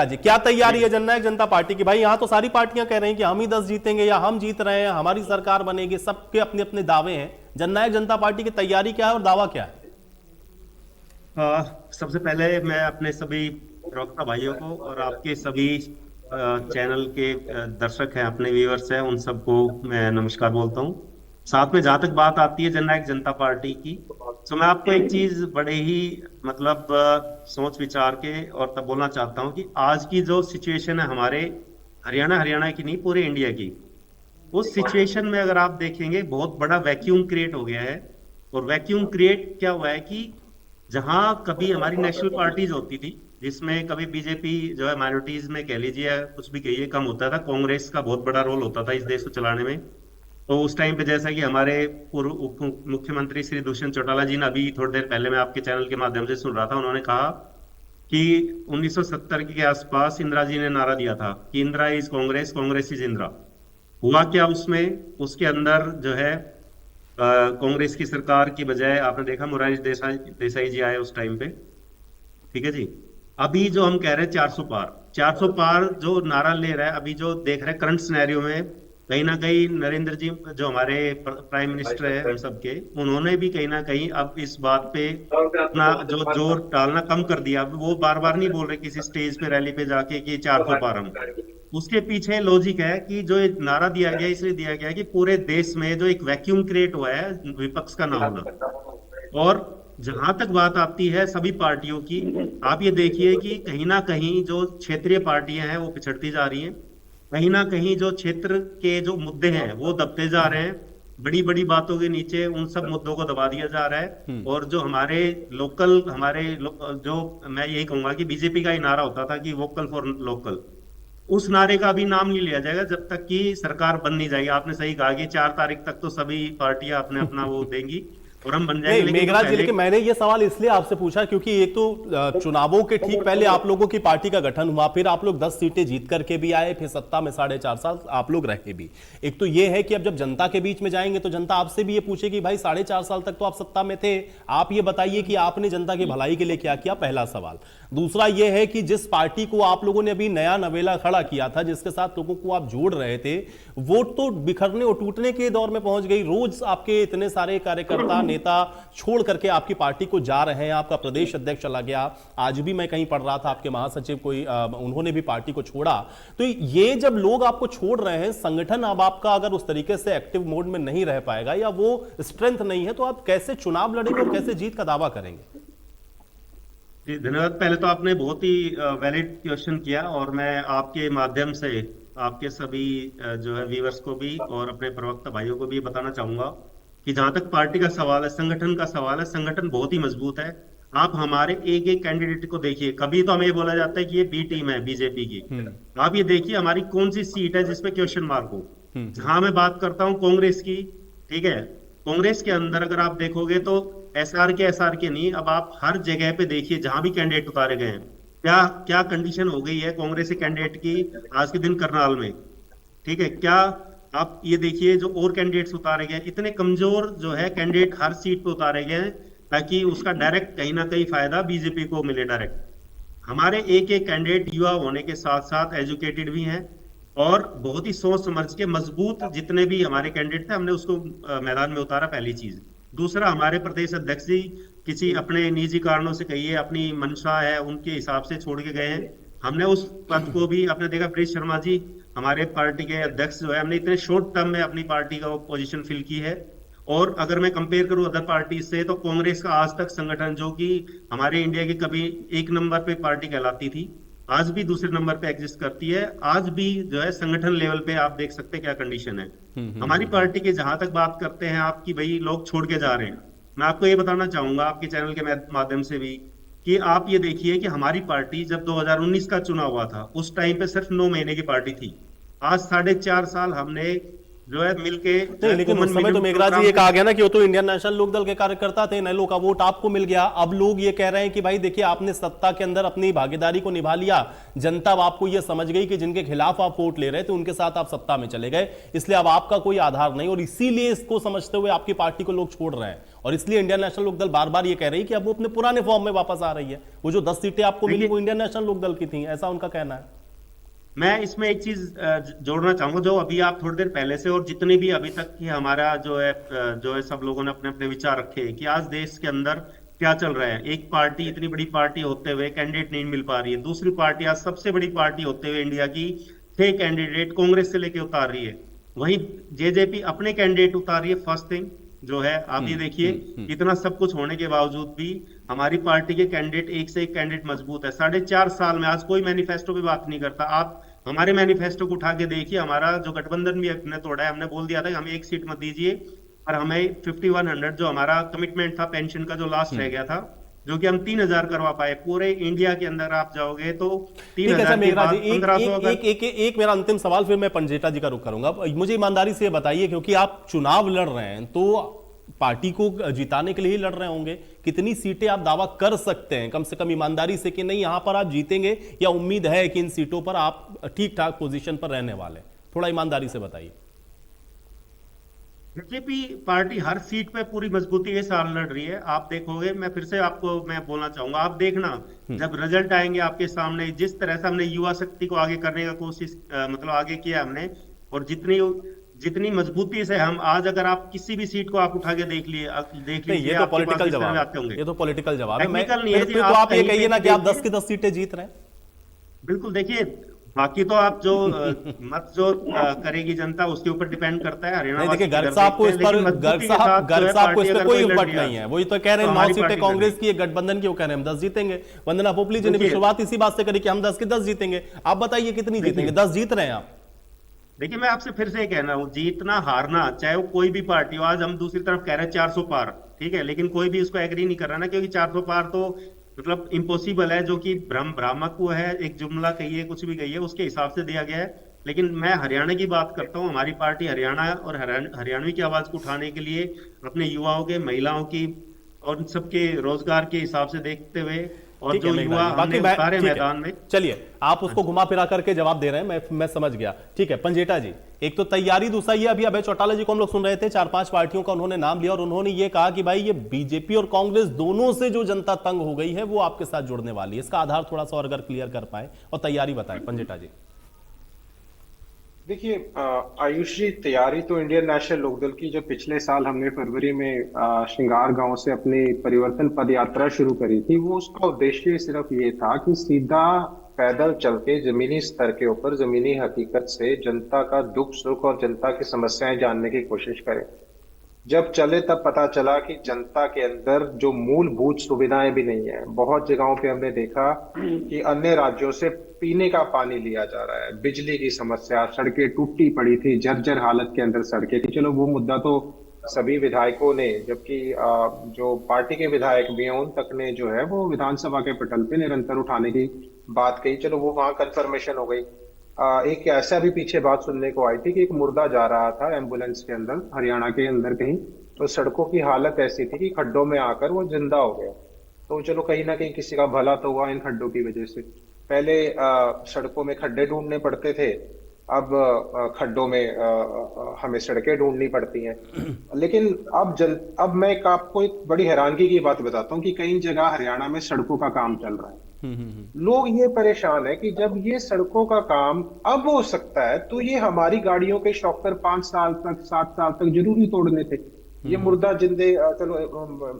जी क्या तैयारी है जननायक जनता पार्टी की? भाई यहां तो सारी पार्टियां कह रही हैं कि हम ही 10 जीतेंगे या हम जीत रहे हैं, हमारी सरकार बनेगी, सबके अपने अपने दावे हैं। जननायक जनता पार्टी की तैयारी क्या है और दावा क्या है? सबसे पहले मैं अपने सभी प्रवक्ता भाइयों को और आपके सभी चैनल के दर्शक हैं, अपने व्यूअर्स हैं, उन सबको मैं नमस्कार बोलता हूं। साथ में जहां तक बात आती है जननायक जनता पार्टी की, तो मैं आपको एक चीज बड़े ही मतलब सोच विचार के और तब बोलना चाहता हूं कि आज की जो सिचुएशन है हमारे हरियाणा की नहीं पूरे इंडिया की, उस सिचुएशन में अगर आप देखेंगे बहुत बड़ा वैक्यूम क्रिएट हो गया है। और वैक्यूम क्रिएट क्या हुआ है कि जहां कभी हमारी नेशनल पार्टीज होती थी, जिसमें कभी बीजेपी जो है माइनॉरिटीज में कह लीजिए कुछ भी कहिए कम होता था, कांग्रेस का बहुत बड़ा रोल होता था इस देश को चलाने में। तो उस टाइम पे जैसा कि हमारे पूर्व उप मुख्यमंत्री श्री दुष्यंत चौटाला जी ने अभी थोड़ी देर पहले मैं आपके चैनल के माध्यम से सुन रहा था, उन्होंने कहा कि 1970 के आसपास इंदिरा जी ने नारा दिया था कि इंदिरा इज कांग्रेस, कांग्रेस इज इंदिरा। हुआ क्या उसमें, उसके अंदर जो है कांग्रेस की सरकार की बजाय आपने देखा मोरारजी देसाई जी आए उस टाइम पे। ठीक है जी, अभी जो हम कह रहे हैं 400 पार जो नारा ले रहा है, अभी जो देख रहे हैं करंट सिनेरियो में, कहीं ना कहीं नरेंद्र जी जो हमारे प्राइम मिनिस्टर है हम सबके, उन्होंने भी कहीं ना कहीं अब इस बात पे अपना जो जोर डालना कम कर दिया। वो बार बार नहीं बोल रहे किसी स्टेज पे रैली पे जाके कि 400 पार हम। उसके पीछे लॉजिक है कि जो एक नारा दिया गया इसलिए दिया गया कि पूरे देश में जो एक वैक्यूम क्रिएट हुआ है विपक्ष का ना होना। और जहां तक बात आती है सभी पार्टियों की, आप ये देखिए कि कहीं ना कहीं जो क्षेत्रीय पार्टियां हैं वो पिछड़ती जा रही हैं, कहीं ना कहीं जो क्षेत्र के जो मुद्दे हैं वो दबते जा रहे हैं। बड़ी बड़ी बातों के नीचे उन सब मुद्दों को दबा दिया जा रहा है। और जो हमारे जो मैं यही कहूंगा कि बीजेपी का ही नारा होता था कि वोकल फॉर लोकल, उस नारे का भी नाम नहीं लिया जाएगा जब तक कि सरकार बन नहीं जाएगी। आपने सही कहा कि 4 तारीख तक तो सभी पार्टियां अपने अपना वो देंगी और हम बन जाएंगे। मेघराज जी, लेकिन मैंने ये सवाल इसलिए आपसे पूछा क्योंकि एक तो चुनावों के ठीक पहले आप लोगों की पार्टी का गठन हुआ, फिर आप लोग 10 सीटें जीत करके भी आए, फिर सत्ता में 4.5 साल आप लोग रहे भी। एक तो ये है कि अब जब जनता के बीच में जाएंगे तो जनता आपसे भी ये पूछेगी भाई 4.5 साल तक तो आप सत्ता में थे, आप ये बताइए कि आपने जनता की भलाई के लिए क्या किया, पहला सवाल। दूसरा यह है कि जिस पार्टी को आप लोगों ने अभी नया नवेला खड़ा किया था, जिसके साथ लोगों को आप जोड़ रहे थे, वो तो बिखरने और टूटने के दौर में पहुंच गई। रोज आपके इतने सारे कार्यकर्ता नेता छोड़ करके आपकी पार्टी को जा रहे हैं, आपका प्रदेश अध्यक्ष चला गया, आज भी मैं कहीं पढ़ रहा था आपके महासचिव कोई उन्होंने भी पार्टी को छोड़ा। तो ये जब लोग आपको छोड़ रहे हैं, संगठन अब आपका अगर उस तरीके से एक्टिव मोड में नहीं रह पाएगा या वो स्ट्रेंथ नहीं है, तो आप कैसे चुनाव लड़ेंगे और कैसे जीत का दावा करेंगे? जी धन्यवाद। पहले तो आपने बहुत ही वैलिड क्वेश्चन किया और मैं आपके माध्यम से आपके सभी जो है व्यूअर्स को भी और अपने प्रवक्ता भाइयों को भी बताना चाहूंगा कि जहां तक पार्टी का सवाल है, संगठन का सवाल है, संगठन बहुत ही मजबूत है। आप हमारे एक एक कैंडिडेट को देखिए, कभी तो हमें ये बोला जाता है कि ये बी टीम है बीजेपी की, आप ये देखिए हमारी कौन सी सीट है जिसपे क्वेश्चन मार्क हो। जहां मैं बात करता हूं कांग्रेस की, ठीक है, कांग्रेस के अंदर अगर आप देखोगे तो एसआर के नहीं, अब आप हर जगह पे देखिए जहां भी कैंडिडेट उतारे गए हैं, क्या क्या कंडीशन हो गई है कांग्रेस के कैंडिडेट की आज के दिन करनाल में। ठीक है, क्या आप ये देखिए जो और कैंडिडेट्स उतारे गए, इतने कमजोर जो है कैंडिडेट हर सीट पे उतारे गए हैं ताकि उसका डायरेक्ट कहीं ना कहीं फायदा बीजेपी को मिले डायरेक्ट। हमारे एक एक कैंडिडेट युवा होने के साथ साथ एजुकेटेड भी हैं और बहुत ही सोच समझ के मजबूत जितने भी हमारे कैंडिडेट थे हमने उसको मैदान में उतारा, पहली चीज। दूसरा, हमारे प्रदेश अध्यक्ष जी किसी अपने निजी कारणों से कहिए अपनी मंशा है उनके हिसाब से छोड़ के गए हैं, हमने उस पद को भी आपने देखा प्रीत शर्मा जी हमारे पार्टी के अध्यक्ष जो है, हमने इतने शॉर्ट टर्म में अपनी पार्टी का पोजीशन फिल की है। और अगर मैं कंपेयर करूं अदर पार्टी से तो कांग्रेस का आज तक संगठन जो कि हमारे इंडिया की कभी 1 नंबर पे पार्टी कहलाती थी, आज भी दूसरे नंबर पे एग्जिस्ट करती है। आज भी जो है संगठन लेवल पे आप देख सकते हैं क्या कंडीशन है। हमारी पार्टी के जहां तक बात करते हैं आपकी भाई लोग छोड़ के जा रहे हैं, मैं आपको ये बताना चाहूंगा आपके चैनल के माध्यम से भी कि आप ये देखिए कि हमारी पार्टी जब 2019 का चुनाव हुआ था उस टाइम पे सिर्फ 9 महीने की पार्टी थी। आज 4.5 साल हमने जो है मिलके नहीं, लेकिन उस समय तो मेघराज जी ये कहा गया ना कि वो तो इंडियन नेशनल लोकदल के कार्यकर्ता थे, नैलो का वोट आपको मिल गया। अब लोग ये कह रहे हैं कि भाई देखिए आपने सत्ता के अंदर अपनी भागीदारी को निभा लिया, जनता अब आपको ये समझ गई कि जिनके खिलाफ आप वोट ले रहे थे उनके साथ आप सत्ता में चले गए, इसलिए अब आपका कोई आधार नहीं, और इसीलिए इसको समझते हुए आपकी पार्टी को लोग छोड़ रहे हैं, और इसलिए इंडियन नेशनल लोकदल बार बार ये कह रही है कि अब वो अपने पुराने फॉर्म में वापस आ रही है। वो जो 10 सीटें आपको मिली वो इंडियन नेशनल लोकदल की थी, ऐसा उनका कहना है। मैं इसमें एक चीज जोड़ना चाहूंगा, जो अभी आप थोड़ी देर पहले से और जितने भी अभी तक की हमारा जो है सब लोगों ने अपने अपने विचार रखे कि आज देश के अंदर क्या चल रहा है। एक पार्टी, इतनी बड़ी पार्टी होते हुए कैंडिडेट नहीं मिल पा रही है, दूसरी पार्टी आज सबसे बड़ी पार्टी होते हुए इंडिया की 6 कैंडिडेट कांग्रेस से लेके उतार रही है, वहीं जेजेपी अपने कैंडिडेट उतार रही है। फर्स्ट थिंग जो है आप ये देखिए, इतना सब कुछ होने के बावजूद भी हमारी पार्टी के कैंडिडेट एक से एक कैंडिडेट मजबूत है। 4.5 साल में आज कोई मैनिफेस्टो पे बात नहीं करता। आप हमारे मैनिफेस्टो को उठा के देखिए, हमारा जो गठबंधन भी हमने तोड़ा है, हमने बोल दिया था कि हमें 1 सीट मत दीजिए, और हमें 5100 जो हमारा कमिटमेंट था पेंशन का जो लास्ट रह गया था, जो कि हम 3000 करवा पाए। पूरे इंडिया के अंदर आप जाओगे तो 3000 के बाद 1500। एक मेरा अंतिम सवाल, फिर मैं पंजेटा जी का रुख करूंगा। मुझे ईमानदारी से बताइए, क्योंकि आप चुनाव लड़ रहे हैं तो पार्टी को जिताने के लिए ही लड़ रहे होंगे, कितनी सीटें आप दावा कर सकते हैं कम से कम ईमानदारी से कि नहीं यहां पर आप जीतेंगे, या उम्मीद है कि इन सीटों पर आप ठीक ठाक पोजीशन पर रहने वाले? थोड़ा ईमानदारी से बताइए। बीजेपी पार्टी हर सीट पे पूरी मजबूती के साथ लड़ रही है। आप देखोगे, मैं फिर से आपको मैं बोलना चाहूंगा, आप देखना जब रिजल्ट आएंगे आपके सामने, जिस तरह से हमने युवा शक्ति को आगे करने का कोशिश मतलब आगे किया हमने, और जितनी मजबूती से हम आज, अगर आप किसी भी सीट को आप उठा के देख लीजिए, ये तो पॉलिटिकल जवाब है, ये तो पॉलिटिकल जवाब है। तो आप ये कहिए ना कि आप 10 की 10 सीटें जीत रहे हैं। बिल्कुल, देखिए बाकी तो आप जो मत जो करेगी जनता उसके ऊपर डिपेंड करता है। हरियाणा देखिए गर्ग साहब को इस पर कोई उपट नहीं है, वही तो कह रहे हैं 9 सीटें कांग्रेस की, गठबंधन की, वो कह रहे हैं हम 10 जीतेंगे। वंदना पोपली जी ने भी शुरुआत इसी बात से करी कि हम 10 के 10 जीतेंगे। आप बताइए कितनी जीतेंगे? 10 जीत रहे हैं आप। देखिए मैं आपसे फिर से कह रहा हूँ, जीतना हारना चाहे वो कोई भी पार्टी हो, आज हम दूसरी तरफ कह रहे हैं 400 पार, ठीक है, लेकिन कोई भी उसको एग्री नहीं कर रहा ना, क्योंकि 400 पार तो मतलब इम्पॉसिबल है, जो कि भ्रामक वो है, एक जुमला कहिए कुछ भी कहिए उसके हिसाब से दिया गया है। लेकिन मैं हरियाणा की बात करता हूँ, हमारी पार्टी हरियाणा और हरियाणवी की आवाज को उठाने के लिए अपने युवाओं के, महिलाओं की और सबके रोजगार के हिसाब से देखते हुए, और जो युवा हमने सारे मैदान में। चलिए आप उसको घुमा फिरा करके जवाब दे रहे हैं, मैं समझ गया, ठीक है। पंजेटा जी, एक तो तैयारी, दूसरा ये अभी अभय चौटाला जी को हम लोग सुन रहे थे, 4-5 पार्टियों का उन्होंने नाम लिया और उन्होंने ये कहा कि भाई ये बीजेपी और कांग्रेस दोनों से जो जनता तंग हो गई है वो आपके साथ जुड़ने वाली है। इसका आधार थोड़ा सा और अगर क्लियर कर पाए और तैयारी बताएं पंजेटा जी। देखिए आयुष जी, तैयारी तो इंडियन नेशनल लोकदल की जो पिछले साल हमने फरवरी में श्रृंगार गांव से अपनी परिवर्तन पद यात्रा शुरू करी थी, वो उसका उद्देश्य सिर्फ ये था कि सीधा पैदल चल के जमीनी स्तर के ऊपर जमीनी हकीकत से जनता का दुख सुख और जनता की समस्याएं जानने की कोशिश करें। जब चले तब पता चला कि जनता के अंदर जो मूलभूत सुविधाएं भी नहीं है। बहुत जगहों पे हमने देखा कि अन्य राज्यों से पीने का पानी लिया जा रहा है, बिजली की समस्या, सड़कें टूटी पड़ी थी, जर्जर हालत के अंदर सड़कें थी। चलो वो मुद्दा तो सभी विधायकों ने, जबकि जो पार्टी के विधायक भी हैं उन तक ने जो है वो विधानसभा के पटल पे निरंतर उठाने की बात कही, चलो वो वहां कंफर्मेशन हो गई। एक ऐसा भी पीछे बात सुनने को आई थी कि एक मुर्दा जा रहा था एम्बुलेंस के अंदर, हरियाणा के अंदर कहीं, तो सड़कों की हालत ऐसी थी कि खड्डों में आकर वो जिंदा हो गया। तो चलो कहीं ना कहीं किसी का भला तो हुआ इन खड्डों की वजह से। पहले सड़कों में खड्डे ढूंढने पड़ते थे, अब खड्डों में हमें सड़कें ढूंढनी पड़ती हैं। लेकिन अब मैं आपको एक बड़ी हैरानगी की बात बताता हूँ कि कई जगह हरियाणा में सड़कों का काम चल रहा है। लोग ये परेशान है कि जब ये सड़कों का काम अब हो सकता है तो ये हमारी गाड़ियों के शॉकर 5 साल तक 7 साल तक जरूरी तोड़ने थे। ये मुर्दा जिंदे, चलो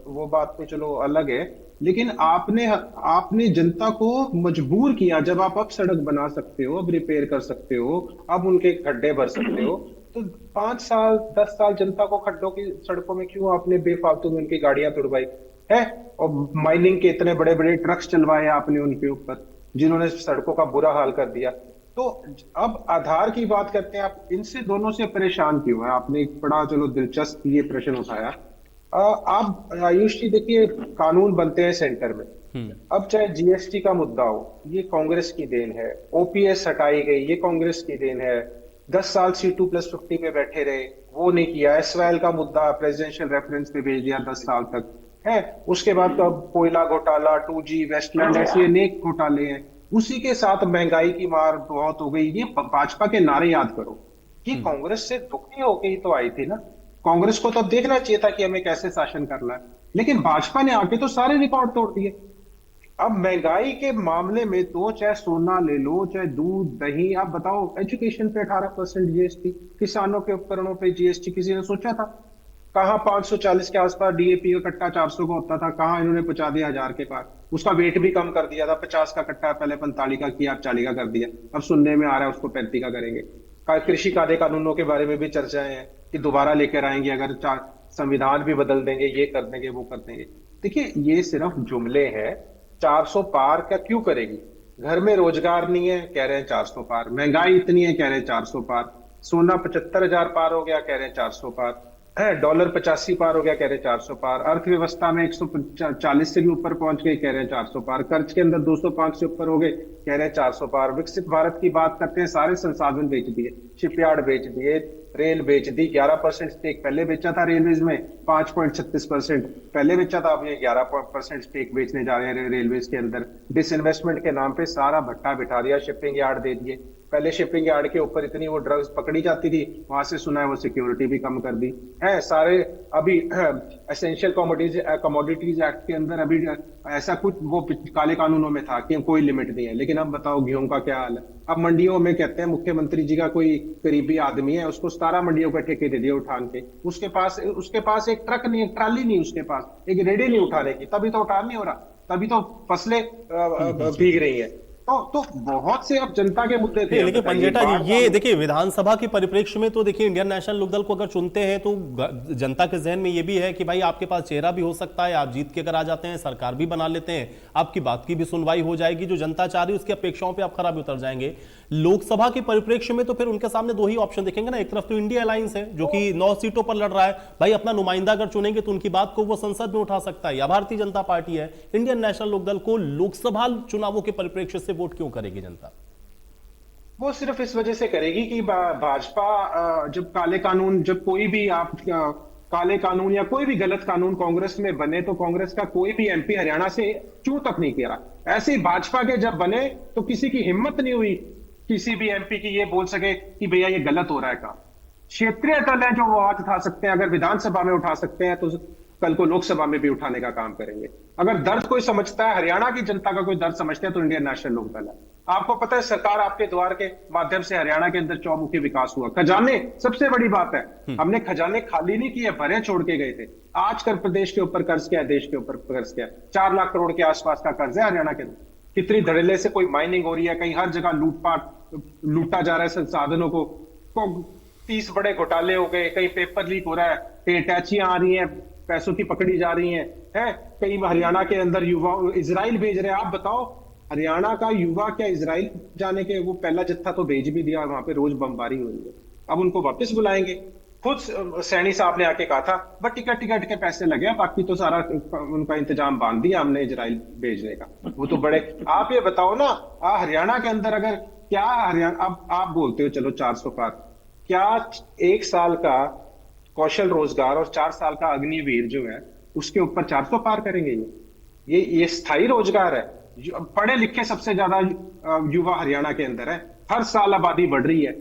वो बात तो चलो अलग है, लेकिन आपने जनता को मजबूर किया। जब आप अब सड़क बना सकते हो, अब रिपेयर कर सकते हो, अब उनके खड्डे भर सकते हो, तो 5 साल 10 साल जनता को खड्डों की सड़कों में क्यों आपने बेफालतू में उनकी गाड़ियां तुड़वाई है? और माइनिंग के इतने बड़े बड़े ट्रक्स चलवाए आपने उनके ऊपर, जिन्होंने सड़कों का बुरा हाल कर दिया। तो अब आधार की बात करते हैं, आप इनसे दोनों से परेशान क्यों है? आपने एक बड़ा चलो दिलचस्प ये प्रश्न उठाया। आप आयुष जी देखिए, कानून बनते हैं सेंटर में। अब चाहे जीएसटी का मुद्दा हो, ये कांग्रेस की देन है। ओपीएस हटाई गई, ये कांग्रेस की देन है। 10 साल C2+50 में बैठे रहे, वो नहीं किया। एसवाइएल का मुद्दा प्रेसिडेंशियल रेफरेंस पे भेज दिया 10 साल तक है। उसके बाद तो अब कोयला घोटाला, 2G, वेस्टलैंड, ऐसे अनेक घोटाले हैं। उसी के साथ महंगाई की मार बहुत हो गई। ये भाजपा के नारे याद करो कि कांग्रेस से दुखी होके ही तो आई थी ना। कांग्रेस को तो अब देखना चाहिए था कि हमें कैसे शासन करना है, लेकिन भाजपा ने आके तो सारे रिकॉर्ड तोड़ दिए। अब महंगाई के मामले में तो चाहे सोना ले लो, चाहे दूध, दही, आप बताओ, एजुकेशन पे 18% GST, किसानों के उपकरणों पे GST, किसी ने सोचा था? कहाँ 540 के आसपास DAP का कट्टा 400 का होता था, कहाँ इन्होंने पहुंचा दिया 1000 के पार। उसका वेट भी कम कर दिया था, 50 का कट्टा पहले 45 का किया, अब 40 का कर दिया। अब सुनने में आ रहा है उसको 35 का करेंगे। कृषि कानूनों के बारे में भी चर्चाएं हैं कि दोबारा लेकर आएंगे, अगर संविधान भी बदल देंगे, ये कर देंगे, वो कर देंगे। देखिए, ये सिर्फ जुमले हैं। 400 पार का क्यों करेगी? घर में रोजगार नहीं है, कह रहे हैं 400 पार। महंगाई इतनी है, कह रहे हैं 400 पार। सोना 75,000 पार हो गया, कह रहे हैं 400 पार है। डॉलर 85 पार हो गया, कह रहे हैं 400 पार। अर्थव्यवस्था में 140 से भी ऊपर पहुंच गई, कह रहे हैं 400 पार। कर्ज के अंदर 205 से ऊपर हो गए, कह रहे हैं 400 पार। विकसित भारत की बात करते हैं, सारे संसाधन बेच दिए, शिपयार्ड बेच दिए, रेल बेच दी। 11% स्टेक पहले बेचा था रेलवेज में, 5.36% पहले बेचा था, अब ये 11% स्टेक बेचने जा रहे हैं रेलवेज के अंदर। डिसइन्वेस्टमेंट के नाम पे सारा भट्टा बिठा दिया, शिपिंग यार्ड दे दिए। पहले शिपिंग यार्ड के ऊपर इतनी वो ड्रग्स पकड़ी जाती थी, वहां से सुना है वो सिक्योरिटी भी कम कर दी है। सारे अभी एसेंशियल कमोडिटीज एक्ट के अंदर अभी ऐसा कुछ वो काले कानूनों में था कि कोई लिमिट नहीं है, लेकिन अब बताओ गेहूं का क्या हाल है। अब मंडियों में कहते हैं मुख्यमंत्री जी का कोई करीबी आदमी है, उसको 17 मंडियों का ठेके दे दिए उठान के। उसके पास एक ट्रक नहीं, एक ट्राली नहीं, उसके पास एक रेडी नहीं उठाने की, तभी तो उठान नहीं हो रहा, तभी तो फसलें भीग रही है। तो बहुत से अब जनता के मुद्दे थे। लेकिन पंजेटा जी, ये देखिए विधानसभा के परिप्रेक्ष्य में तो देखिए इंडियन नेशनल लोकदल को अगर चुनते हैं तो जनता के जहन में ये भी है कि भाई आपके पास चेहरा भी हो सकता है, आप जीत के अगर आ जाते हैं, सरकार भी बना लेते हैं, आपकी बात की भी सुनवाई हो जाएगी, जो जनता चाह रही है उसकी अपेक्षाओं पर आप खरा भी उतर जाएंगे। लोकसभा के परिप्रेक्ष्य में तो फिर उनके सामने दो ही ऑप्शन देखेंगे ना। एक तरफ तो इंडिया अलायंस है जो कि 9 सीटों पर लड़ रहा है, भाई अपना नुमाइंदा अगर चुनेंगे तो उनकी बात को वो संसद में उठा सकता है, या भारतीय जनता पार्टी है। इंडियन नेशनल लोकदल को लोकसभा चुनावों के परिप्रेक्ष्य से वोट क्यों करेगी जनता? वो सिर्फ इस वजह से करेगी कि भाजपा जब कोई भी आप काले कानून या कोई भी गलत कानून कांग्रेस में बने, तो कांग्रेस का कोई भी MP हरियाणा से चू तक नहीं किया। ऐसे ही भाजपा के जब बने तो किसी की हिम्मत नहीं हुई किसी भी MP की ये बोल सके कि भैया ये गलत हो रहा है काम। क्षेत्रीय दल है जो वो आवाज उठा सकते हैं, अगर विधानसभा में उठा सकते हैं तो कल को लोकसभा में भी उठाने का काम करेंगे। अगर दर्द कोई समझता है, हरियाणा की जनता का कोई दर्द समझते हैं, तो इंडियन नेशनल लोकदल है। आपको पता है सरकार आपके द्वार के माध्यम से हरियाणा के अंदर चौमुखी विकास हुआ। खजाने सबसे बड़ी बात है, हमने खजाने खाली नहीं किए, भरे छोड़ के गए थे। आज कर प्रदेश के ऊपर कर्ज किया, देश के ऊपर कर्ज किया, 4 लाख करोड़ के आसपास का कर्ज है हरियाणा के अंदर। कितनी धड़ल्ले से कोई माइनिंग हो रही है, कहीं हर जगह लूटा जा रहा है संसाधनों को। 30 बड़े घोटाले हो गए, कहीं पेपर लीक हो रहा है, कहीं अटैचियां आ रही हैं, पैसों की पकड़ी जा रही हैं, कहीं हरियाणा के अंदर युवा इजराइल भेज रहे हैं। आप बताओ हरियाणा का युवा क्या इजराइल जाने के, वो पहला जत्था तो भेज भी दिया, वहां पे रोज बमबारी हो रही है। अब उनको वापस बुलाएंगे। खुद सैनी साहब ने आके कहा था बट टिकट के पैसे लगे, बाकी तो सारा उनका इंतजाम बांध दिया हमने इजराइल भेजने का। वो तो बड़े, आप ये बताओ ना, हरियाणा के अंदर अगर क्या हरियाणा, अब आप बोलते हो चलो 400 पार, क्या 1 साल का कौशल रोजगार और 4 साल का अग्निवीर जो है उसके ऊपर 400 पार करेंगे? ये स्थायी रोजगार है। पढ़े लिखे सबसे ज्यादा युवा हरियाणा के अंदर है, हर साल आबादी बढ़ रही है।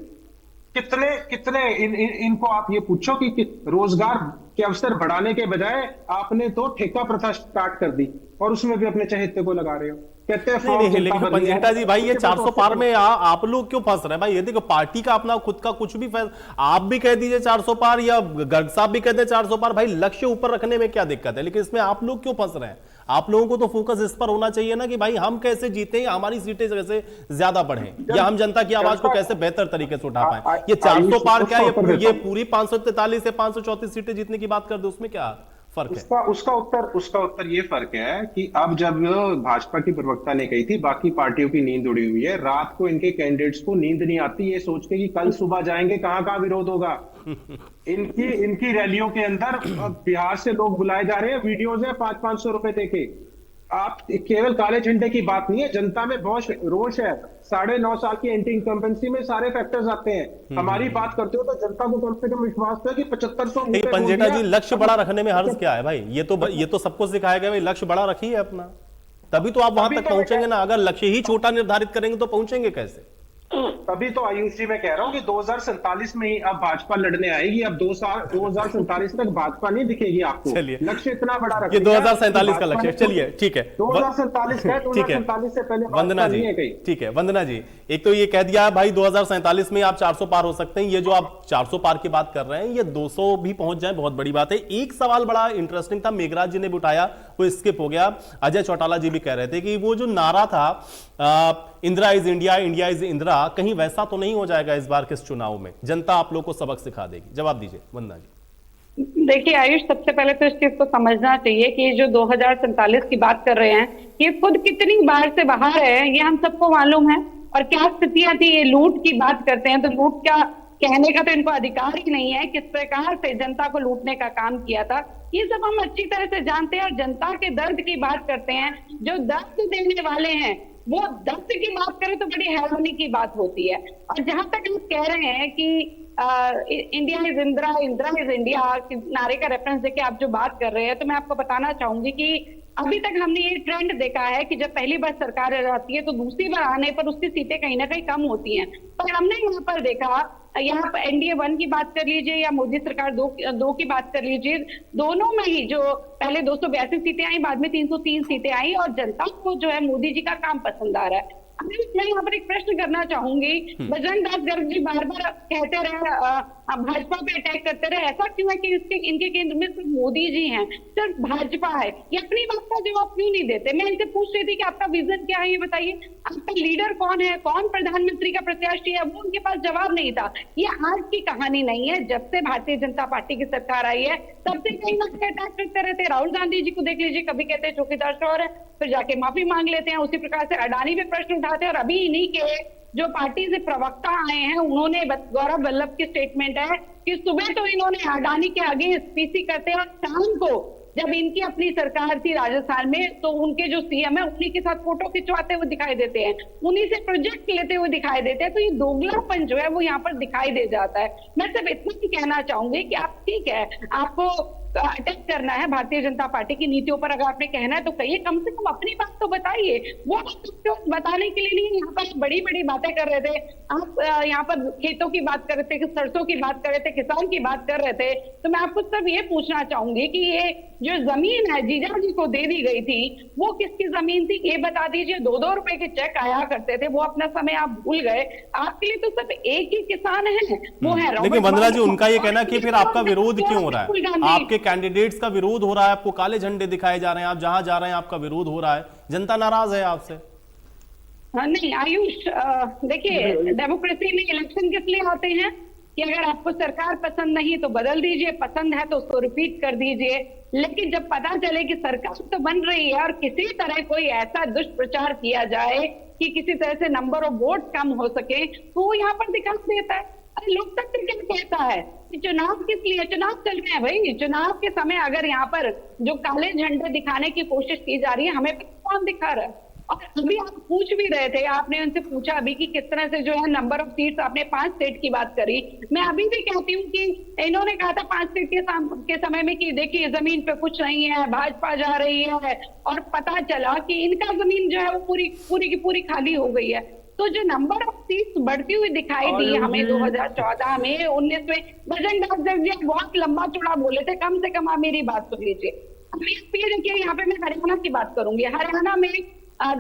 कितने इनको आप ये पूछो कि रोजगार के अवसर बढ़ाने के बजाय आपने तो ठेका प्रथा स्टार्ट कर दी और उसमें भी अपने चहेते को लगा रहे हो। कहते हैं नहीं, लेकिन पंजेटा जी भाई ये 400 पार में आप लोग क्यों फंस रहे हैं भाई? ये देखो पार्टी का अपना खुद का कुछ भी आप भी कह दीजिए 400 पार या गर्ग साहब भी कहते हैं 400 पार, भाई लक्ष्य ऊपर रखने में क्या दिक्कत है? लेकिन इसमें आप लोग क्यों फंस रहे हैं? आप लोगों को तो फोकस इस पर होना चाहिए ना कि भाई हम कैसे जीते, हमारी सीटें कैसे ज्यादा बढ़े, या हम जनता की आवाज को कैसे बेहतर तरीके से उठा पाए। ये 400 पार क्या, ये पूरी 543 से 534 सीटें जीतने की बात कर दो, उसमें क्या फर्क है? उसका उत्तर ये फर्क है कि अब जब भाजपा की प्रवक्ता ने कही थी बाकी पार्टियों की नींद उड़ी हुई है, रात को इनके कैंडिडेट्स को नींद नहीं आती ये सोच के कि कल सुबह जाएंगे कहां विरोध होगा। इनकी रैलियों के अंदर बिहार से लोग बुलाए जा रहे हैं, वीडियोज है 500-500 रुपए देके। आप केवल काले झंडे की बात नहीं है, जनता में बहुत रोष है। 9.5 साल की एंटी इनकम्बेंसी में सारे फैक्टर्स आते हैं। हमारी बात करते हो तो जनता को कम से कम विश्वास है कि 7500 पंजेटा जी, लक्ष्य बड़ा रखने में हर्ज क्या है भाई? ये तो सबको सिखाया गया भाई, लक्ष्य बड़ा रखिए अपना, तभी तो आप वहां तक पहुंचेंगे ना। अगर लक्ष्य ही छोटा निर्धारित करेंगे तो पहुंचेंगे कैसे? तभी तो आयुष जी मैं कह रहा हूँ कि 2047 में ही अब भाजपा लड़ने आएगी। अब 2047 तक भाजपा नहीं दिखेगी आपको। चलिए, लक्ष्य इतना बड़ा रखिए, ये 2047 का लक्ष्य। चलिए ठीक है, 2047 है, 2047 से पहले वंदना जी, ठीक है वंदना जी, एक तो ये कह दिया भाई 2047 में आप 400 पार हो सकते हैं। ये जो आप 400 पार की बात कर रहे हैं, ये 200 भी पहुंच जाए बहुत बड़ी बात है। एक सवाल बड़ा इंटरेस्टिंग था, मेघराज जी ने भी उठाया, वो स्किप हो गया। अजय चौटाला जी भी कह रहे थे कि वो जो नारा था Indira is India, India is Indira, कहीं वैसा तो नहीं हो जाएगा इस बार के इस चुनाव में? जनता आप लोग को सबक सिखा देगी? जवाब दीजिए वंदना जी। देखिए आयुष, सबसे पहले तो इस चीज को समझना चाहिए कि ये जो 2047 की बात कर रहे हैं, ये खुद कितनी बार से बाहर है, ये हम सबको मालूम है। और क्या स्थितियां थी, ये लूट की बात करते हैं तो लूट क्या कहने का तो इनको अधिकार ही नहीं है। किस प्रकार से जनता को लूटने का काम किया था, ये सब हम अच्छी तरह से जानते हैं। और जनता के दर्द की बात करते हैं, जो दर्द देने वाले हैं वो दर्द की बात करें तो बड़ी हैरानी की बात होती है। और जहां तक हम कह रहे हैं कि India is Indira, Indira is India नारे का रेफरेंस देके आप जो बात कर रहे हैं, तो मैं आपको बताना चाहूंगी कि अभी तक हमने ये ट्रेंड देखा है कि जब पहली बार सरकार आती है तो दूसरी बार आने पर उसकी सीटें कहीं ना कहीं कम होती हैं। पर हमने यहाँ पर देखा, यहाँ पर एनडीए 1 की बात कर लीजिए या मोदी सरकार 2 की बात कर लीजिए, दोनों में ही जो पहले 282 सीटें आई, बाद में 303 सीटें आई, और जनता को जो है मोदी जी का काम पसंद आ रहा है। मैं यहाँ पर एक प्रश्न करना चाहूंगी, बजरंग दास गर्ग जी बार बार कहते रहे भाजपा पे अटैक करते रहे, ऐसा क्यों है कि इनके केंद्र में सिर्फ मोदी जी हैं, सिर्फ भाजपा है? ये अपनी बात का जवाब क्यों नहीं देते? मैं इनसे पूछ रही थी कि आपका विजन क्या है, ये बताइए, आपका लीडर कौन है, कौन प्रधानमंत्री का प्रत्याशी है, वो उनके पास जवाब नहीं था। ये आज की कहानी नहीं है, जब से भारतीय जनता पार्टी की सरकार आई है तब से कहीं ना कहीं अटैक करते रहते। राहुल गांधी जी को देख लीजिए, कभी कहते हैं चौकीदार शौर है, फिर जाके माफी मांग लेते हैं। उसी प्रकार से अडानी भी प्रश्न उठाते हैं, और अभी इन्हीं के जो पार्टी से प्रवक्ता आए हैं, उन्होंने गौरव वल्लभ की स्टेटमेंट है कि सुबह तो इन्होंने अडानी के आगे स्पीसी करते हैं और शाम को जब इनकी अपनी सरकार थी राजस्थान में तो उनके जो सीएम है उन्हीं के साथ फोटो खिंचवाते हुए दिखाई देते हैं, उन्हीं से प्रोजेक्ट लेते हुए दिखाई देते हैं। तो ये दोगलापन जो है वो यहाँ पर दिखाई दे जाता है। मैं सिर्फ इतना ही कहना चाहूंगी कि आप ठीक है, आपको अटैक करना है भारतीय जनता पार्टी की नीतियों पर, अगर आपने कहना है तो कहिए, कम से कम अपनी बात तो बताइए। वो बताने के लिए नहीं, यहाँ पर बड़ी बड़ी बातें कर रहे थे आप, यहाँ पर खेतों की बात कर रहे थे, सरसों की बात कर रहे थे, किसान की बात कर रहे थे। तो मैं आपको सिर्फ ये पूछना चाहूंगी कि ये जो जमीन है जीजा जी को दे दी गई थी, वो किसकी जमीन थी ये बता दीजिए। 2-2 रुपए के चेक आया करते थे, वो अपना समय आप भूल गए। आपके लिए तो सिर्फ एक ही किसान है, वो है। लेकिन वंदना जी, उनका ये कहना कि फिर आपका विरोध क्यों हो रहा है? आपके कैंडिडेट्स का विरोध हो रहा है, आपको काले झंडे दिखाए जा रहे हैं, आप जहां जा रहे हैं आपका विरोध हो रहा है, जनता नाराज है आपसे। नहीं आयुष, देखिए डेमोक्रेसी में इलेक्शन किस लिए आते हैं कि अगर आपको सरकार पसंद नहीं तो बदल दीजिए, पसंद है तो उसको रिपीट कर दीजिए। लेकिन जब पता चले कि सरकार तो बन रही है और किसी तरह कोई ऐसा दुष्प्रचार किया जाए कि किसी तरह से नंबर ऑफ वोट कम हो सके, तो वो यहाँ पर दिखाई देता है। अरे लोकतंत्र क्या कहता है कि चुनाव किस लिए, चुनाव चल रहे हैं भाई, चुनाव के समय अगर यहाँ पर जो काले झंडे दिखाने की कोशिश की जा रही है, हमें कौन दिखा रहा है? और अभी आप पूछ भी रहे थे, आपने उनसे पूछा अभी कि किस तरह से जो है नंबर ऑफ सीट्स, आपने 5 स्टेट की बात करी। मैं अभी भी कहती हूँ कि इन्होंने कहा था 5 स्टेट के समय में कि देखिए जमीन पे कुछ नहीं है, भाजपा जा रही है, और पता चला कि इनका जमीन जो है वो पूरी की पूरी खाली हो गई है। तो जो नंबर ऑफ सीट्स बढ़ती हुई दिखाई दी हमें 2014 में, 19 में, बजरंग दास गर्ग जी बहुत लंबा चौड़ा बोले थे, कम से कम आप मेरी बात सुन लीजिए। देखिए यहाँ पे मैं हरियाणा की बात करूंगी। हरियाणा में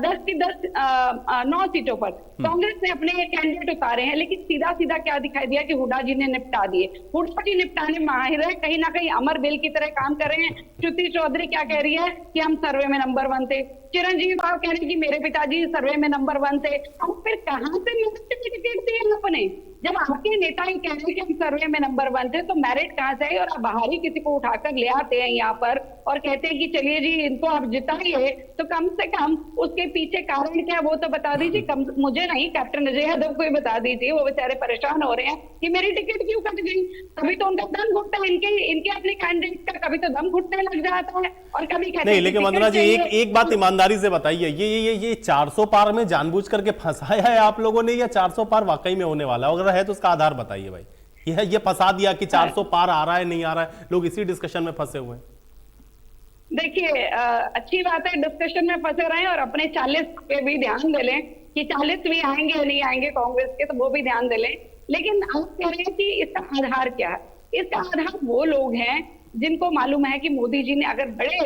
10 की 9 सीटों पर कांग्रेस ने अपने कैंडिडेट उतारे हैं, लेकिन सीधा सीधा क्या दिखाई दिया कि हुड्डा जी ने निपटा दिए। हुड्डा जी निपटाने में माहिर है, कहीं ना कहीं अमर बेल की तरह काम कर रहे हैं। श्रुति चौधरी क्या कह रही है कि हम सर्वे में नंबर 1 थे। चिरंजीवी साहब कह रहे हैं कि मेरे पिताजी सर्वे में नंबर 1 थे। अब फिर कहां से मेरिट टिकट दिए आपने? जब आपके नेता ही कह रहे हैं कि हम सर्वे में नंबर 1 थे, तो मेरिट कहां से आई? और आप बाहर ही किसी को उठाकर ले आते हैं यहाँ पर और कहते हैं कि चलिए जी इनको आप जिताइए, तो कम से कम उसके पीछे कारण क्या वो तो बता दीजिए। मुझे नहीं, कैप्टन अजय यादव को ही बता दीजिए। वो बेचारे परेशान हो रहे हैं कि मेरी टिकट क्यों कट गई। कभी तो उनका दम घुटता है, इनके अपने कैंडिडेट का कभी तो दम घुटने लग जाता है और कभी कहते नहीं। लेकिन वंदना जी एक बात ईमानदारी से बताइए, ये 400 पार में जानबूझ करके फंसाया है आप लोगों ने या 400 पार वाकई में होने वाला है? अगर है तो उसका आधार बताइए भाई। ये फंसा दिया कि 400 पार आ रहा है नहीं आ रहा है, लोग इसी डिस्कशन में फंसे हुए हैं। देखिए अच्छी बात है डिस्कशन में फंसे रहे हैं और अपने 40 पे भी ध्यान दे लें कि 40 भी आएंगे नहीं आएंगे कांग्रेस के, तो वो भी ध्यान दे लें। लेकिन आप कह रहे हैं कि इसका आधार क्या है? इसका आधार वो लोग हैं जिनको मालूम है कि मोदी जी ने अगर बड़े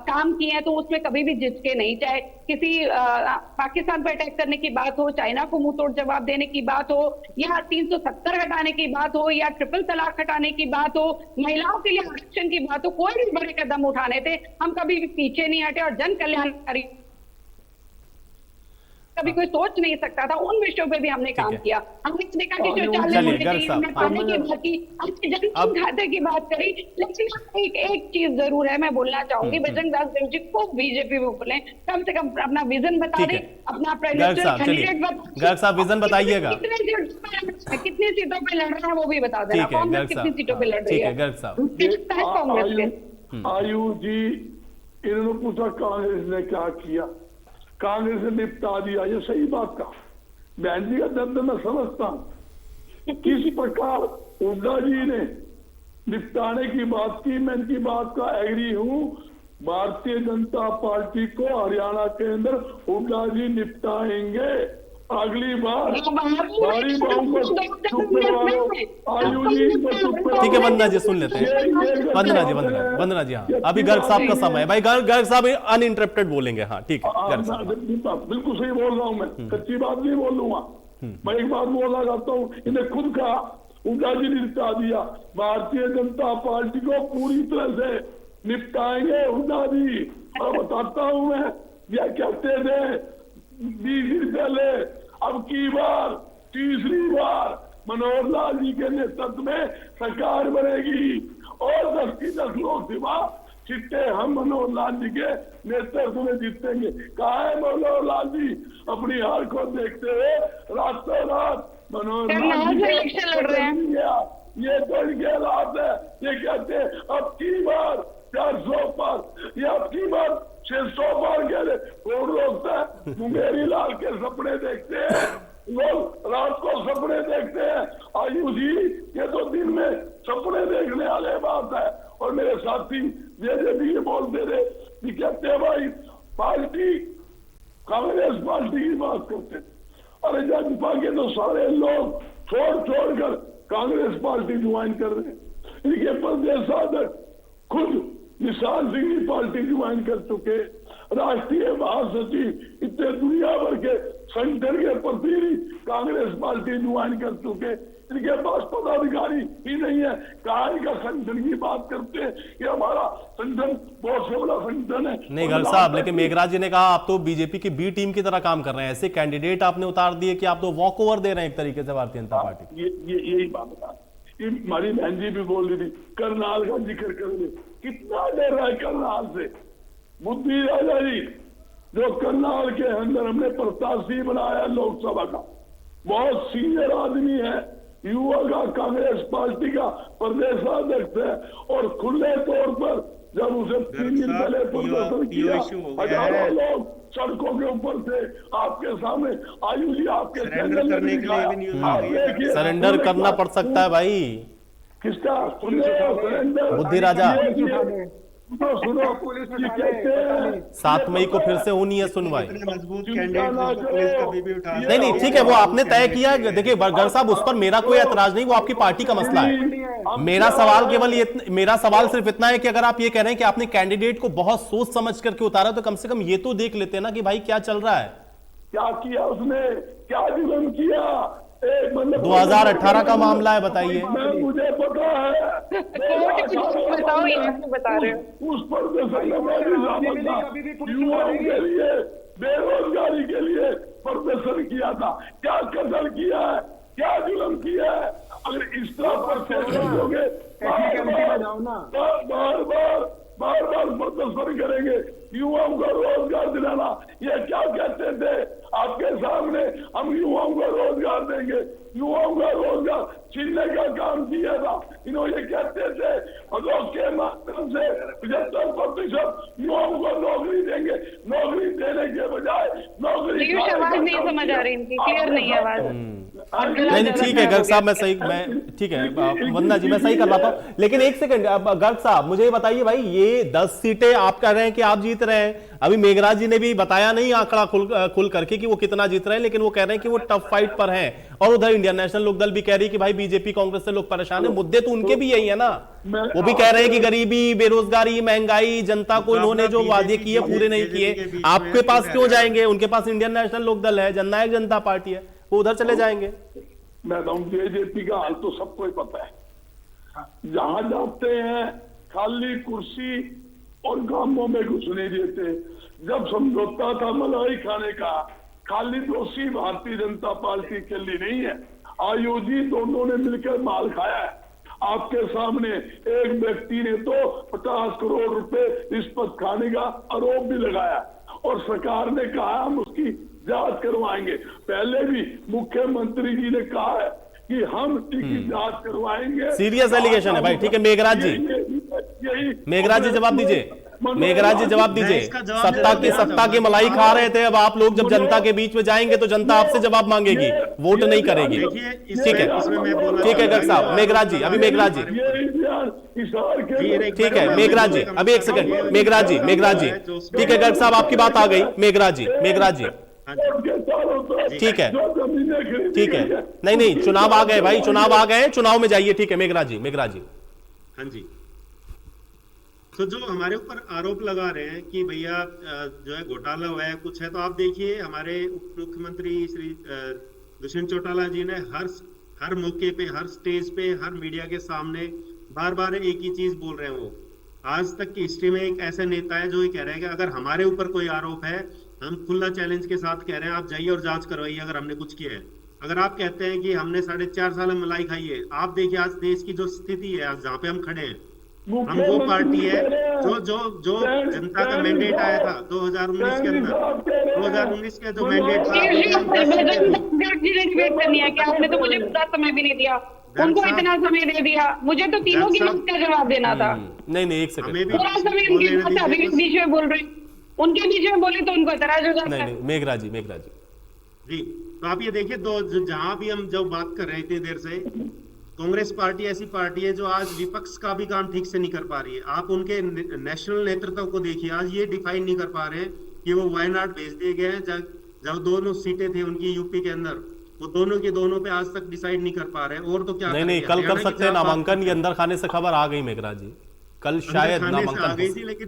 काम किए हैं तो उसमें कभी भी झिझके नहीं। चाहे किसी पाकिस्तान पर अटैक करने की बात हो, चाइना को मुंह तोड़ जवाब देने की बात हो, या 370 हटाने की बात हो, या ट्रिपल तलाक हटाने की बात हो, महिलाओं के लिए आरक्षण की बात हो, कोई भी बड़े कदम उठाने थे, हम कभी भी पीछे नहीं हटे। और जन कल्याणकारी कभी कोई सोच नहीं सकता था, उन विषयों पे भी हमने काम किया। हमने देखा कि शौचालय होने चाहिए, हमने पानी की बात की, हमने जन खाते की बात करी। लेकिन एक चीज जरूर है, मैं बोलना चाहूंगी बजरंग दास देव जी को बीजेपी में बोले, कम से कम अपना विजन बता दें, अपना प्रेसिडेंशियल कैंडिडेट बता। गर्ग साहब विजन बताइएगा, कितनी सीटों पे लड़ रहे हैं वो भी बता देना, कांग्रेस कितनी सीटों पे लड़ रही है। गर्ग साहब कांग्रेस के आयु जी, इन्होंने पूछा कांग्रेस ने क्या किया, कांग्रेस ने निपटा दिया। ये सही बात कहा, बहन जी का दर्द मैं समझता हूं। किस प्रकार हुड्डा जी ने निपटाने की बात की, मैं इनकी बात का एग्री हूं। भारतीय जनता पार्टी को हरियाणा के अंदर हुड्डा जी निपटाएंगे। अगली बार भारी बाहू को चुपने वालों, आयु जी को चुपने। ठीक है वंदना जी सुन लेते हैं। वंदना जी हाँ, अभी गर्ग साहब का समय है भाई। गर्ग साहब अनइंटरप्टेड बोलेंगे। हाँ ठीक है गर्ग साहब, बिल्कुल सही बोल रहा हूँ मैं, कच्ची बात नहीं बोल लूंगा। मैं एक बात बोलना चाहता हूँ, इन्हें खुद कहा हुड्डा जी ने निपटा दिया। भारतीय जनता पार्टी को पूरी तरह से निपटाएंगे हुड्डा जी। और बताता हूँ मैं, यह कहते थे 20 दिन पहले, अब की बार तीसरी बार मनोहर लाल जी के नेतृत्व में सरकार बनेगी और 10 की 10 लोकसभा सीटें हम मनोहर लाल जी के नेतृत्व में जीतेंगे। कहा है मनोहर लाल जी? अपनी हार को देखते हुए रातों रात मनोहर लाल जी लड़ रहे हैं। ये तो इनके रात है। ये कहते हैं अब की बार 400 पार, या अब की बार 600 पार कह रहे। कौन रोकता है? मुंगेरी लाल के सपने देखते हैं लोग, रात को सपने देखते हैं। आयु जी ये तो दिन में सपने देखने वाले बात है। और मेरे साथी भी ये बोलते थे कि कहते भाई पार्टी, कांग्रेस पार्टी की बात करते, अरे भाजपा के तो सारे लोग छोड़ कर कांग्रेस पार्टी ज्वाइन कर रहे हैं। इनके प्रदेशाध्यक्ष खुद निशान सिंह की पार्टी ज्वाइन कर चुके, राष्ट्रीय महासचिव इतने दुनिया भर के संगठन के प्रतिनिधि कांग्रेस पार्टी ज्वाइन कर चुके। इनके पास पदाधिकारी ही नहीं है। कहा इनका संगठन की बात करते हैं कि हमारा संगठन बहुत से बड़ा संगठन है। नहीं गर्ग साहब, लेकिन मेघराज जी ने कहा आप तो बीजेपी की बी टीम की तरह काम कर रहे हैं। ऐसे कैंडिडेट आपने उतार दिए कि आप तो वॉक ओवर दे रहे हैं एक तरीके से भारतीय जनता पार्टी। यही बात बता, हमारी बहन जी भी बोल रही थी, करनाल का जिक्र करेंगे। कितना डर रहा है करनाल से? बुद्धि राजा जी जो करनाल के अंदर हमने प्रत्याशी बनाया लोकसभा का, बहुत सीनियर आदमी है, युवा का कांग्रेस पार्टी का प्रदेशाध्यक्ष है, और खुले तौर पर जब उसे 3 दिन पहले प्रदर्शन किया, हजारों लोग सड़कों के ऊपर थे आपके सामने। आयु जी आपके सरेंडर करना पड़ सकता है भाई। किसका सरेंडर? बुद्धि राजा सुनो 7 मई को फिर से होनी है सुनवाई। नहीं ठीक है, वो आपने तय किया। देखिए गर्ग साहब, उस पर मेरा कोई ऐतराज नहीं, वो आपकी पार्टी का मसला है। मेरा सवाल केवल मेरा सवाल सिर्फ इतना है कि अगर आप ये कह रहे हैं कि आपने कैंडिडेट को बहुत सोच समझ करके उतारा, तो कम से कम ये तो देख लेते ना कि भाई क्या चल रहा है। क्या किया उसने, क्या जुल्म किया? 2018 का मामला है, बताइए। मुझे पता है। हो ये आप बता रहे हो? उस पर युवाओं के लिए, बेरोजगारी के लिए प्रदर्शन किया था। क्या कदर किया है, क्या जुल्म किया है? अगर इस तरह पर होगे बार बार प्रदर्शन करेंगे, युवाओं को रोजगार दिलाना, ये क्या कहते थे आपके सामने? हम युवाओं को रोजगार देंगे, युवाओं का रोजगार छीनने का काम किया था। इन्होंने कहते थे अदोक के माध्यम से 75% युवाओं को नौकरी देंगे, नौकरी देने के बजाय नौकरी आवाज नहीं समझ आ रही इनकी, क्लियर नहीं है आवाज। नहीं ठीक है गर्ग साहब, मैं ठीक है वंदना जी, मैं सही कर रहा था। लेकिन एक सेकंड गर्ग साहब, मुझे बताइए भाई, ये 10 सीटें आप कह रहे हैं कि आप जीत रहे हैं, अभी मेघराज जी ने भी बताया नहीं आंकड़ा खुल करके कि वो कितना जीत रहे हैं, लेकिन वो कह रहे हैं कि वो टफ फाइट पर हैं। और उधर इंडियन नेशनल लोकदल भी कह रही है कि भाई बीजेपी कांग्रेस से लोग परेशान है। मुद्दे तो उनके भी यही है ना, वो भी कह रहे हैं कि गरीबी, बेरोजगारी, महंगाई, जनता को इन्होंने जो वादे किए पूरे नहीं किए। आपके पास क्यों जाएंगे? उनके पास इंडियन नेशनल लोकदल है, जननायक जनता पार्टी है, वो उधर चले जाएंगे। मैडम बीजेपी का हाल तो सबको ही पता है, जहां जाते हैं खाली कुर्सी और कामों में कुछ नहीं देते। जब समझौता था मलाई खाने का, खाली दोषी भारतीय जनता पार्टी के लिए नहीं है, आयोजी दोनों ने मिलकर माल खाया है। आपके सामने एक व्यक्ति ने तो 50 करोड़ रुपए रिश्वत खाने का आरोप भी लगाया और सरकार ने कहा हम उसकी जांच करवाएंगे। पहले भी मुख्यमंत्री जी ने कहा है कि हम इसकी जांच करवाएंगे। सीरियस एलिगेशन है भाई। ठीक है मेघराज जी, मेघराज जी जवाब दीजिए, मेघराज जी जवाब दीजिए। सत्ता की मलाई खा रहे थे, अब आप लोग जब जनता के बीच में जाएंगे तो जनता आपसे जवाब मांगेगी, वोट नहीं करेगी। ठीक है ठीक है गर्ग साहब, मेघराज जी, अभी मेघराज जी ठीक है, मेघराज जी अभी एक सेकंड, मेघराज जी ठीक है, गर्ग साहब आपकी बात आ गई। मेघराज जी ठीक है ठीक है, नहीं चुनाव आ गए भाई, चुनाव आ गए, चुनाव में जाइए। ठीक है मेघराज जी हाँ जी। तो जो हमारे ऊपर आरोप लगा रहे हैं कि भैया जो है घोटाला हुआ है, कुछ है, तो आप देखिए हमारे उप मुख्यमंत्री श्री दुष्यंत चौटाला जी ने हर मौके पे, हर स्टेज पे, हर मीडिया के सामने बार बार एक ही चीज बोल रहे हैं। वो आज तक की हिस्ट्री में एक ऐसा नेता है जो ये कह रहे हैं कि अगर हमारे ऊपर कोई आरोप है, हम खुला चैलेंज के साथ कह रहे हैं आप जाइए और जांच करवाइए अगर हमने कुछ किया है। अगर आप कहते हैं कि हमने 4.5 साल में मलाई खाई है, आप देखिए आज देश की जो स्थिति है, आज जहाँ पे हम खड़े हैं, हम वो पार्टी है जो जनता का मैंडेट आया था 2019 के अंदर, 2019 के जो मैंडेट था, आपने तो मुझे पूरा समय भी नहीं दिया, उनको इतना समय दे दिया, मुझे तो तीनों की का जवाब देना था। नहीं एक सेकंड, पूरा समय उनके पास, अभी बीच में बोल रहे, उनके बीच में बोले तो उनको एतराज हो जाता है। नहीं मेघराज जी तो आप ये देखिए, जहां भी हम जब बात कर रहे थे देर से, कांग्रेस पार्टी ऐसी पार्टी है जो आज विपक्ष का भी काम ठीक से नहीं कर पा रही है। आप उनके नेशनल नेतृत्व को देखिए, आज ये डिफाइन नहीं कर पा रहे हैं कि वो वायनाड भेज दिए गए हैं, जब दोनों सीटें थी उनकी यूपी के अंदर, वो दोनों के दोनों पे आज तक डिसाइड नहीं कर पा रहे हैं। और तो क्या नहीं कल कर सकते हैं नामांकन, ये अंदर खाने से खबर आ गई मेघराज जी, कल शायद नामांकन आ गई थी। लेकिन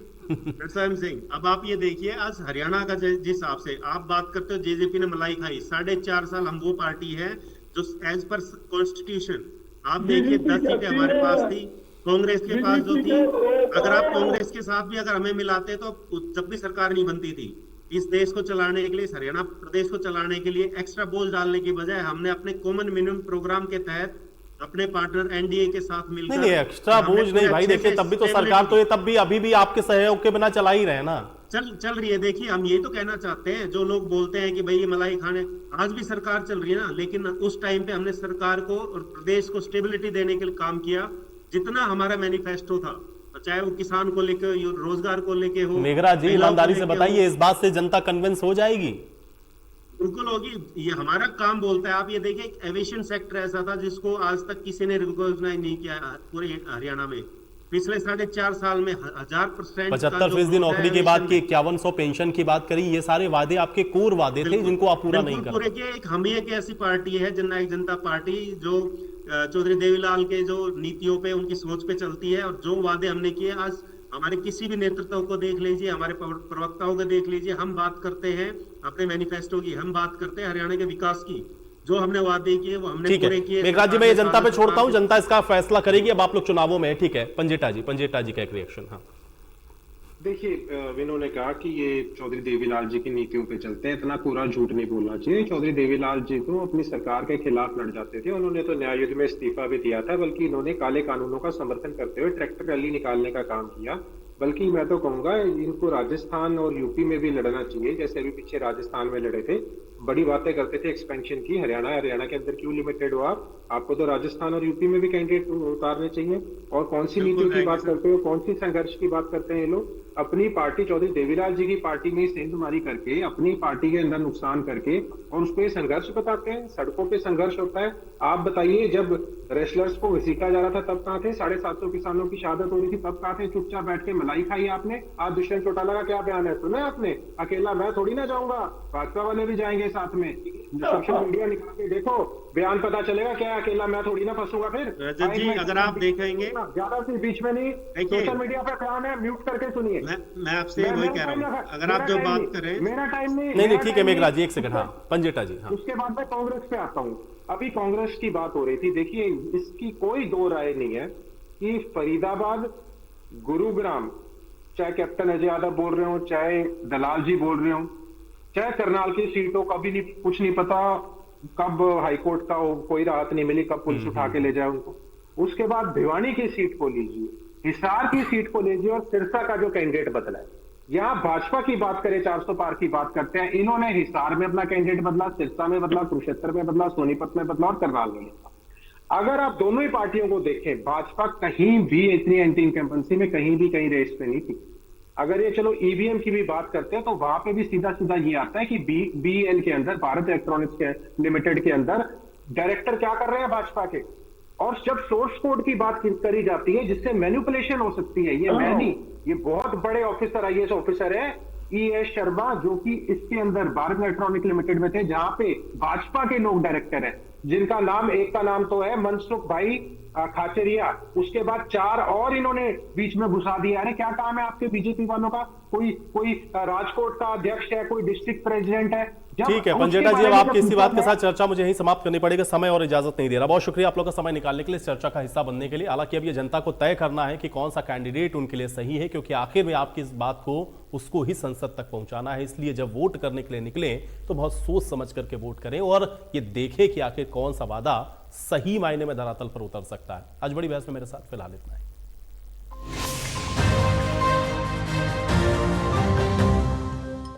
अब आप ये देखिए, आज हरियाणा का जिस हिसाब से आप बात करते हो, जेजेपी ने मलाई खाई 4.5 साल, हम वो पार्टी है जो एज पर कॉन्स्टिट्यूशन, आप देखिए 10 सीटें हमारे पास थी, कांग्रेस के पास जो थी, अगर आप कांग्रेस के साथ भी अगर हमें मिलाते तो जब भी सरकार नहीं बनती थी, इस देश को चलाने के लिए, इस हरियाणा प्रदेश को चलाने के लिए एक्स्ट्रा बोझ डालने की बजाय हमने अपने कॉमन मिनिमम प्रोग्राम के तहत अपने पार्टनर एनडीए के साथ मिलकर, नहीं एक्स्ट्रा बोझ नहीं भाई, देखिए तब भी तो सरकार तो ये तब भी अभी भी आपके सहयोग के बिना चला ही रहे ना, चल रही है। देखिए हम ये तो कहना चाहते हैं, जो लोग बोलते हैं कि भाई ये मलाई खाने, आज भी सरकार चल रही है ना, लेकिन उस टाइम पे हमने सरकार को और प्रदेश को स्टेबिलिटी देने के लिए काम किया, जितना हमारा मैनिफेस्टो था, चाहे वो किसान को लेकर, रोजगार को लेके हो। मेघराज जी ईमानदारी से बताइए, इस बात से जनता कन्विंस हो जाएगी? बिल्कुल होगी, ये हमारा काम बोलता है। आप ये देखिए, एविएशन सेक्टर ऐसा था जिसको आज तक किसी ने रिकॉग्नाइज नहीं किया पूरे हरियाणा में। पिछले 4.5 साल में 1000% 75% नौकरी की बात की, 5100 पेंशन की बात करी, ये सारे वादे आपके कोर वादे थे जिनको आप पूरा नहीं कर पाए। हम एक ऐसी पार्टी है, जननायक जनता पार्टी, जो चौधरी देवीलाल के जो नीतियों पे, उनकी सोच पे चलती है, और जो वादे हमने किए, आज हमारे किसी भी नेतृत्व को देख लीजिए, हमारे प्रवक्ताओं को देख लीजिए, हम बात करते हैं अपने मैनिफेस्टो की, हम बात करते हैं हरियाणा के विकास की। जो हमने वादे किए वो हमने ठीक पूरे है किए। मेघराज जी, मैं ये जनता पे छोड़ता हूं, जनता इसका फैसला करेगी। अब आप लोग चुनावों में है, ठीक है। पंजेटा जी का एक रिएक्शन। हाँ देखिए, विनोद ने कहा कि ये चौधरी देवीलाल जी की नीतियों पे चलते हैं, इतना पूरा झूठ नहीं बोलना चाहिए। चौधरी देवीलाल जी तो अपनी सरकार के खिलाफ लड़ जाते थे, उन्होंने तो न्याय युद्ध में इस्तीफा भी दिया था, बल्कि इन्होंने काले कानूनों का समर्थन करते हुए ट्रैक्टर रैली निकालने का काम किया। बल्कि मैं तो कहूंगा इनको राजस्थान और यूपी में भी लड़ना चाहिए, जैसे अभी पीछे राजस्थान में लड़े थे, बड़ी बातें करते थे एक्सपेंशन की। हरियाणा के अंदर क्यों लिमिटेड हो आपको तो राजस्थान और यूपी में भी कैंडिडेट उतारने चाहिए। और कौन सी नीतियों की बात करते हो, कौन सी संघर्ष की बात करते हैं ये लोग? अपनी पार्टी चौधरी देवीलाल जी की पार्टी में सेंधमारी करके, अपनी पार्टी के अंदर नुकसान करके, और उसको ये संघर्ष बताते हैं। सड़कों पे संघर्ष होता है। आप बताइए, जब रेसलर्स को घसीटा जा रहा था तब कहाँ थे? 750 किसानों की शहादत हो रही थी तब कहाँ थे? चुपचाप बैठ के मलाई खाई आपने। आज दुष्यंत चौटाला का क्या बयान है सुना आपने? अकेला मैं थोड़ी ना जाऊंगा, भाजपा वाले भी जाएंगे साथ में। सोशल मीडिया निकाल के देखो, बयान पता चलेगा क्या अकेला मैं थोड़ी ना फंसूंगा। फिर रजत जी, अगर आप देखेंगे, ज्यादा से बीच में नहीं, सोशल मीडिया पे बयान है, म्यूट करके सुनिए। मैं आपसे वही कह रहा हूँ, अगर आप जो बात करें। मेरा टाइम नहीं, ठीक है मेघराज जी, एक सेकंड। हाँ पंजेटा जी। हाँ उसके बाद मैं कांग्रेस पे आता हूँ। अभी कांग्रेस की बात हो रही थी, देखिए इसकी कोई दो राय नहीं है कि फरीदाबाद, गुरुग्राम, चाहे कैप्टन अजय यादव बोल रहे हो, चाहे दलाल जी बोल रहे हो, चाहे करनाल की सीटों का भी नहीं, कुछ नहीं पता कब हाईकोर्ट का कोई राहत नहीं मिली, कब पुलिस उठा के ले जाए उनको। उसके बाद भिवानी की सीट को लीजिए, हिसार की सीट को लीजिए, और सिरसा का जो कैंडिडेट बदला है। यहाँ भाजपा की बात करें, 400 पार की बात करते हैं, इन्होंने हिसार में अपना कैंडिडेट बदला, सिरसा में बदला, कुरुक्षेत्र में बदला, सोनीपत में बदला और करनाल में बदला। अगर आप दोनों ही पार्टियों को देखें, भाजपा कहीं भी इतनी एंटी इनकम्बेंसी में कहीं रेस पे नहीं थी। अगर ये चलो ईवीएम की भी बात करते हैं तो वहां पे भी सीधा ये आता है कि बीएल के अंदर, भारत इलेक्ट्रॉनिक्स लिमिटेड के अंदर डायरेक्टर क्या कर रहे हैं भाजपा के। और जब सोर्स कोड की बात करी जाती है जिससे मैनिपुलेशन हो सकती है, ये मैं नहीं, ये बहुत बड़े ऑफिसर, आईएएस ऑफिसर है ES शर्मा, जो कि इसके अंदर भारत इलेक्ट्रॉनिक लिमिटेड में थे, जहां पे भाजपा के लोग डायरेक्टर हैं, जिनका नाम, एक का नाम तो है मनसुख भाई खाचरिया, उसके बाद 4 और इन्होंने बीच में घुसा दिया। अरे क्या काम है आपके बीजेपी वालों का? कोई राजकोट का अध्यक्ष है, कोई डिस्ट्रिक्ट प्रेसिडेंट है। ठीक है पंजेटा जी, अब आपकी इसी बात के साथ चर्चा मुझे यहीं समाप्त करनी पड़ेगी, समय और इजाजत नहीं दे रहा। बहुत शुक्रिया आप लोग का समय निकालने के लिए, इस चर्चा का हिस्सा बनने के लिए। हालांकि अब ये जनता को तय करना है कि कौन सा कैंडिडेट उनके लिए सही है, क्योंकि आखिर में आपकी इस बात को उसको ही संसद तक पहुंचाना है। इसलिए जब वोट करने के लिए निकले तो बहुत सोच समझ करके वोट करें और ये देखें कि आखिर कौन सा वादा सही मायने में धरातल पर उतर सकता है। आज बड़ी बहस में मेरे साथ फिलहाल इतना है।